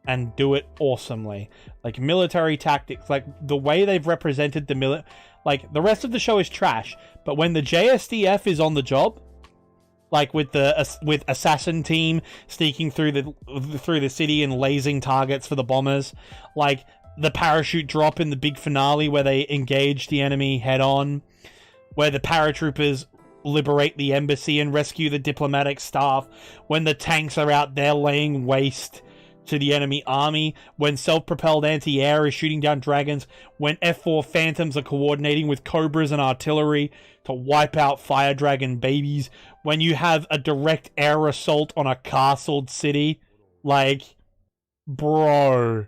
and do it awesomely. Like, military tactics, like, the way they've represented the like, the rest of the show is trash, but when the JSDF is on the job, like with assassin team sneaking through the city and lasing targets for the bombers, like the parachute drop in the big finale where they engage the enemy head on, where the paratroopers liberate the embassy and rescue the diplomatic staff, when the tanks are out there laying waste to the enemy army, when self-propelled anti-air is shooting down dragons, when F4 Phantoms are coordinating with Cobras and artillery to wipe out fire dragon babies, when you have a direct air assault on a castled city. Like, bro,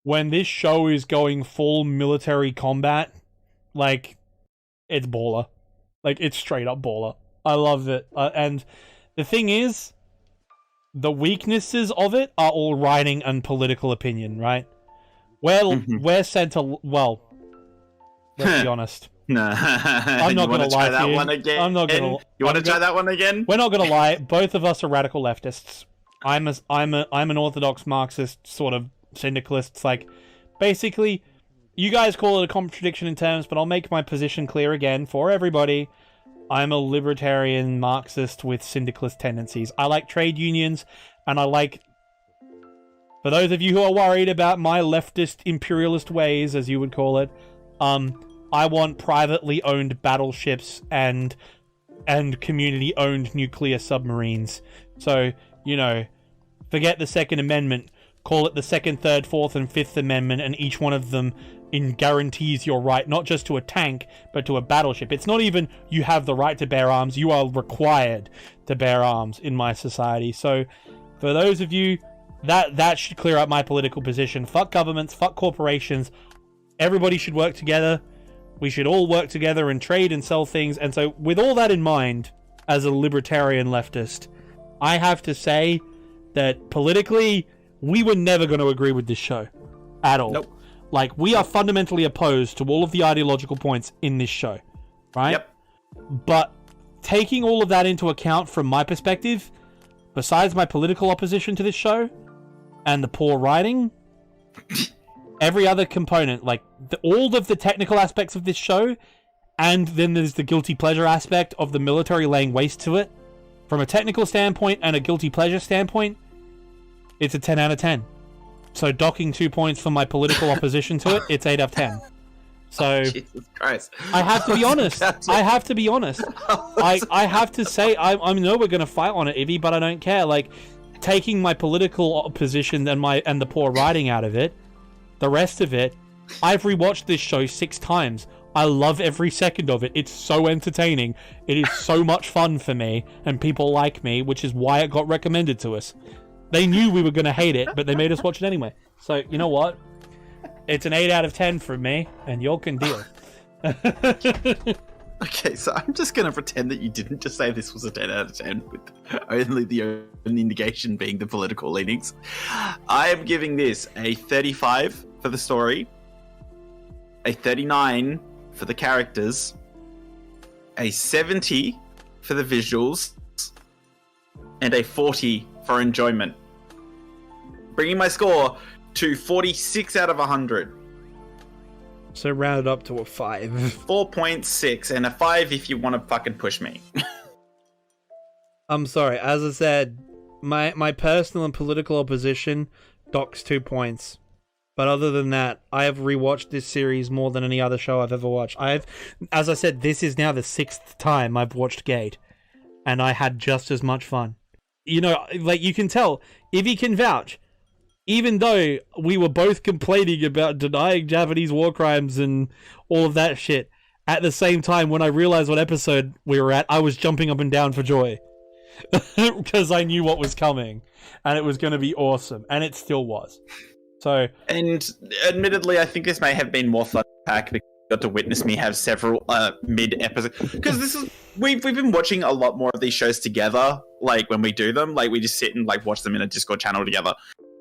when this show is going full military combat, like, it's baller. Like, it's straight up baller. I love it. And the thing is, the weaknesses of it are all writing and political opinion, right? We're sent to... Well, let's be honest. Nah. I'm not going to lie to you. One again? I'm not going to... You want to try that one again? We're not going to lie. Both of us are radical leftists. I'm an orthodox Marxist sort of syndicalist. It's like, basically, you guys call it a contradiction in terms, but I'll make my position clear again for everybody. I'm a libertarian Marxist with syndicalist tendencies. I like trade unions, and I like... For those of you who are worried about my leftist imperialist ways, as you would call it, I want privately owned battleships and community-owned nuclear submarines So, you know, forget the Second Amendment, call it the Second, Third, Fourth, and Fifth Amendment, and each one of them guarantees your right not just to a tank, but to a battleship. It's not even you have the right to bear arms, you are required to bear arms in my society. So, for those of you, that should clear up my political position. Fuck governments, fuck corporations. Everybody should work together. We should all work together and trade and sell things. And so, with all that in mind, as a libertarian leftist, I have to say that politically, we were never going to agree with this show at all. Nope. Like, we are fundamentally opposed to all of the ideological points in this show, right? Yep. But taking all of that into account from my perspective, besides my political opposition to this show and the poor writing, every other component, like all of the technical aspects of this show, and then there's the guilty pleasure aspect of the military laying waste to it. From a technical standpoint and a guilty pleasure standpoint, it's a 10 out of 10. So docking 2 points for my political opposition to it, it's 8 out of 10. So Jesus Christ. I have to be honest. I have to be honest. I have to say, I know we're going to fight on it, Ivy, but I don't care. Like, taking my political position and the poor writing out of it, the rest of it, I've rewatched this show 6 times. I love every second of it. It's so entertaining. It is so much fun for me and people like me, which is why it got recommended to us. They knew we were going to hate it, but they made us watch it anyway. So, you know what? It's an 8 out of 10 from me, and y'all can deal. Okay, so I'm just going to pretend that you didn't just say this was a 10 out of 10, with only the only negation being the political leanings. I am giving this a 35 for the story, a 39 for the characters, a 70 for the visuals, and a 40 for enjoyment. Bringing my score to 46 out of 100. So rounded up to a 5. 4.6 and a 5 if you want to fucking push me. I'm sorry, as I said, my personal and political opposition docks 2 points. But other than that, I have rewatched this series more than any other show I've ever watched. As I said, this is now the 6th time I've watched Gate, and I had just as much fun. You know, like, you can tell, Ivy can vouch, even though we were both complaining about denying Japanese war crimes and all of that shit, at the same time, when I realized what episode we were at, I was jumping up and down for joy. Because I knew what was coming, and it was going to be awesome, and it still was. So, and admittedly, I think this may have been more fun pack because you got to witness me have several mid episodes. Because we've been watching a lot more of these shows together. Like when we do them, like we just sit and like watch them in a Discord channel together.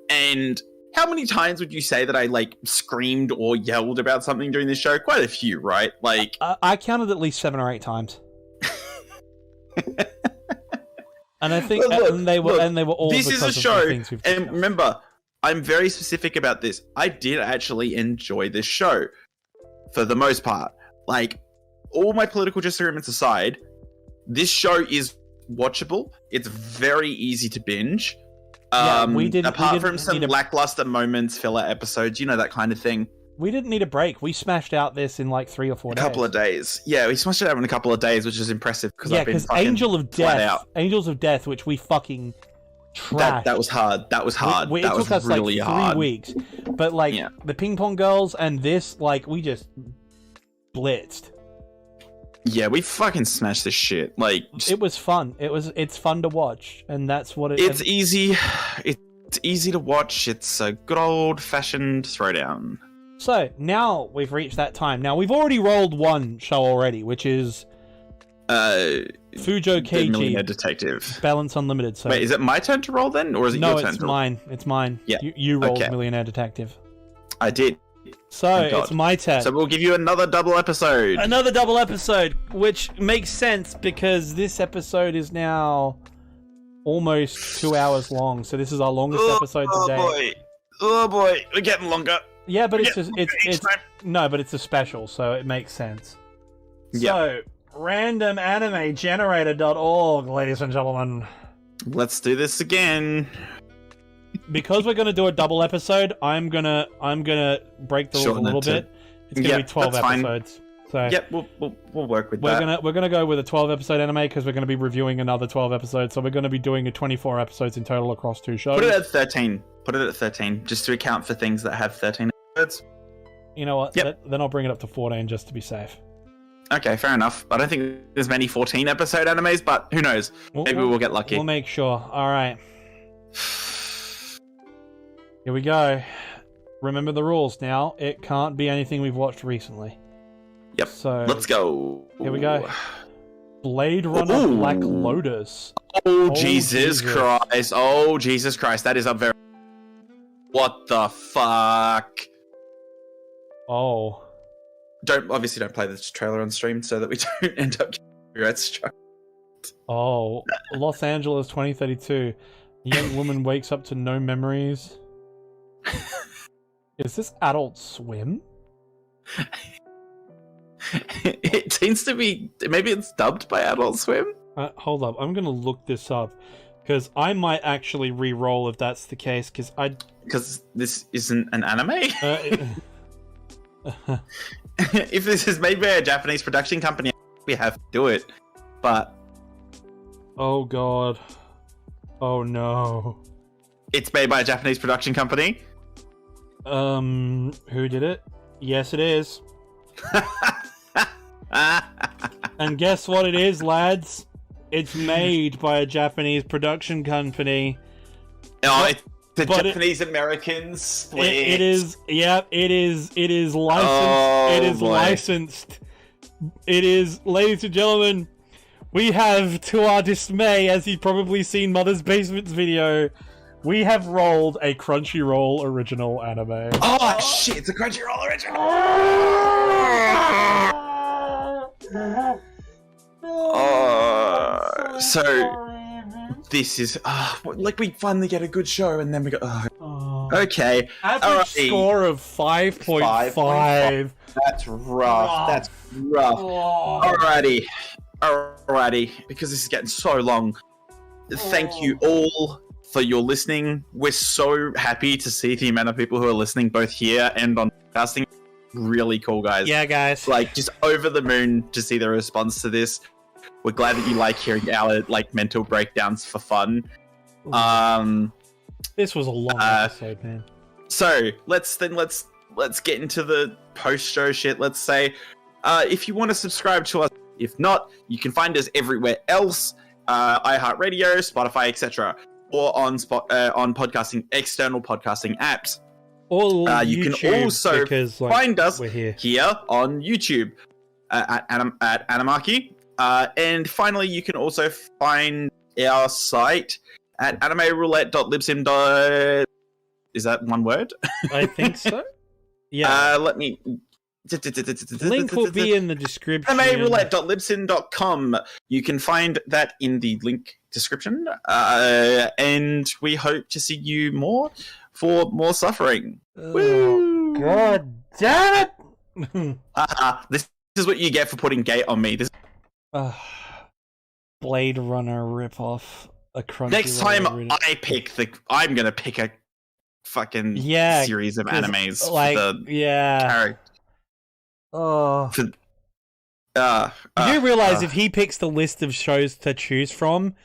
And how many times would you say that I like screamed or yelled about something during this show? Quite a few, right? Like I counted at least 7 or 8 times. And I think they were all. This is a show, things we've and remember, I'm very specific about this. I did actually enjoy this show, for the most part. Like, all my political disagreements aside, this show is watchable. It's very easy to binge. Apart from some lackluster moments, filler episodes, you know, that kind of thing. We didn't need a break. We smashed out this in like 3 or 4 days. A couple of days. Yeah, we smashed it out in a couple of days, which is impressive because I've been fucking Angels of Death, which we fucking trashed. That was hard. That was hard. It took us really like 3 hard. weeks. But like the Ping Pong Girls and this, like, we just blitzed. Yeah, we fucking smashed this shit. Like, it was fun. It's fun to watch, and that's what it. It's easy. It's easy to watch. It's a good old fashioned throwdown. So now we've reached that time. Now we've already rolled one show already, which is Fujo Keiji, Millionaire Detective, Balance Unlimited. So wait, is it my turn to roll then, or is it your turn? No, it's mine. It's mine. Yeah, you rolled Millionaire Detective. I did. So it's my turn. So we'll give you another double episode. Another double episode, which makes sense because this episode is now almost 2 hours long. So this is our longest episode today. Oh boy, we're getting longer. Yeah, but it's a special, so it makes sense. Yeah. So randomanimegenerator.org, ladies and gentlemen. Let's do this again. Because we're gonna do a double episode, I'm gonna break the rules a little bit. It's gonna be 12 episodes. So Yep, we'll work with that. we're gonna go with a 12-episode anime because we're gonna be reviewing another 12 episodes. So we're gonna be doing a 24 episodes in total across 2 shows. Put it at 13. Put it at 13, just to account for things that have 13 episodes. You know what? Yep. Then I'll bring it up to 14 just to be safe. Okay, fair enough. I don't think there's many 14-episode animes, but who knows? Maybe we'll get lucky. We'll make sure. All right. Here we go. Remember the rules now. It can't be anything we've watched recently. Yep. So let's go. Here we go. Blade Runner Ooh. Black Lotus. Oh, Jesus Christ. Oh, Jesus Christ. That is up very... What the fuck? Oh. Obviously don't play this trailer on stream so that we don't end up getting copyright strike. Oh. Los Angeles 2032. A young woman wakes up to no memories. Is this Adult Swim? It seems to be... Maybe it's dubbed by Adult Swim? Hold up. I'm going to look this up. Because I might actually re-roll if that's the case. Because this isn't an anime? If this is made by a Japanese production company, we have to do it. But... Oh god. Oh no. It's made by a Japanese production company? Who did it? Yes, it is. And guess what it is, lads? It's made by a Japanese production company. Oh, it's the Japanese Americans split. It is. Yep. It is licensed. Oh, it is boy. licensed. It is, ladies and gentlemen. We have, to our dismay, as you've probably seen Mother's Basement's video, we have rolled a Crunchyroll original anime. Oh shit! It's a Crunchyroll original. So this is like we finally get a good show, and then we go. Okay, Average score of 5.5. That's rough. That's rough. Alrighty, because this is getting so long. Thank you all for your listening. We're so happy to see the amount of people who are listening both here and on podcasting. Really cool, guys. Yeah, guys. Like, just over the moon to see the response to this. We're glad that you like hearing our mental breakdowns for fun. This was a long episode, man. So let's get into the post-show shit. Let's say, if you want to subscribe to us, if not, you can find us everywhere else, iHeartRadio, Spotify, etc., or on podcasting, external podcasting apps. Or you YouTube, can also because, find us we're here on YouTube at Animarchy. And finally, you can also find our site at animeroulette.libsyn. Is that one word? I think so. Yeah. Let me... Link will be in the description. animeroulette.libsyn.com. You can find that in the link description. And we hope to see you more for more suffering. Oh, God damn it! This is what you get for putting gate on me. Blade Runner ripoff. A Crunchyroll Next time original. I'm gonna pick a fucking series of animes like, for the character. Oh. you do realize if he picks the list of shows to choose from,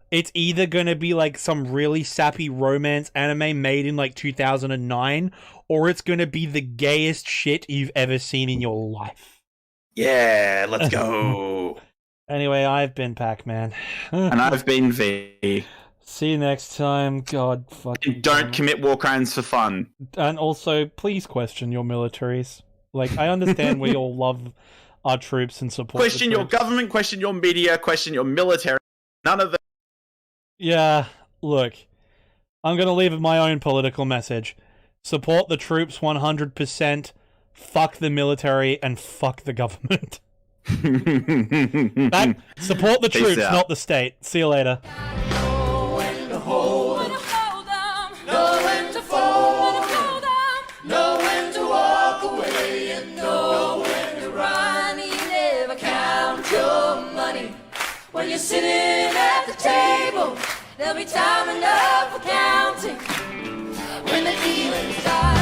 it's either going to be like some really sappy romance anime made in like 2009, or it's going to be the gayest shit you've ever seen in your life. Yeah, let's go. Anyway, I've been Pacman. And I've been V. See you next time. God fucking. Don't commit war crimes for fun. And also, please question your militaries. Like, I understand we all love our troops and support. Question your government, question your media, question your military. None of them. Yeah, look. I'm going to leave my own political message. Support the troops 100%. Fuck the military and fuck the government. Support the troops, not the state. See you later. Know when to hold 'em, know when to fold 'em, know when to walk away, and know when to run. You never count your money when you're sitting at the table. There'll be time enough for counting when the dealing's done.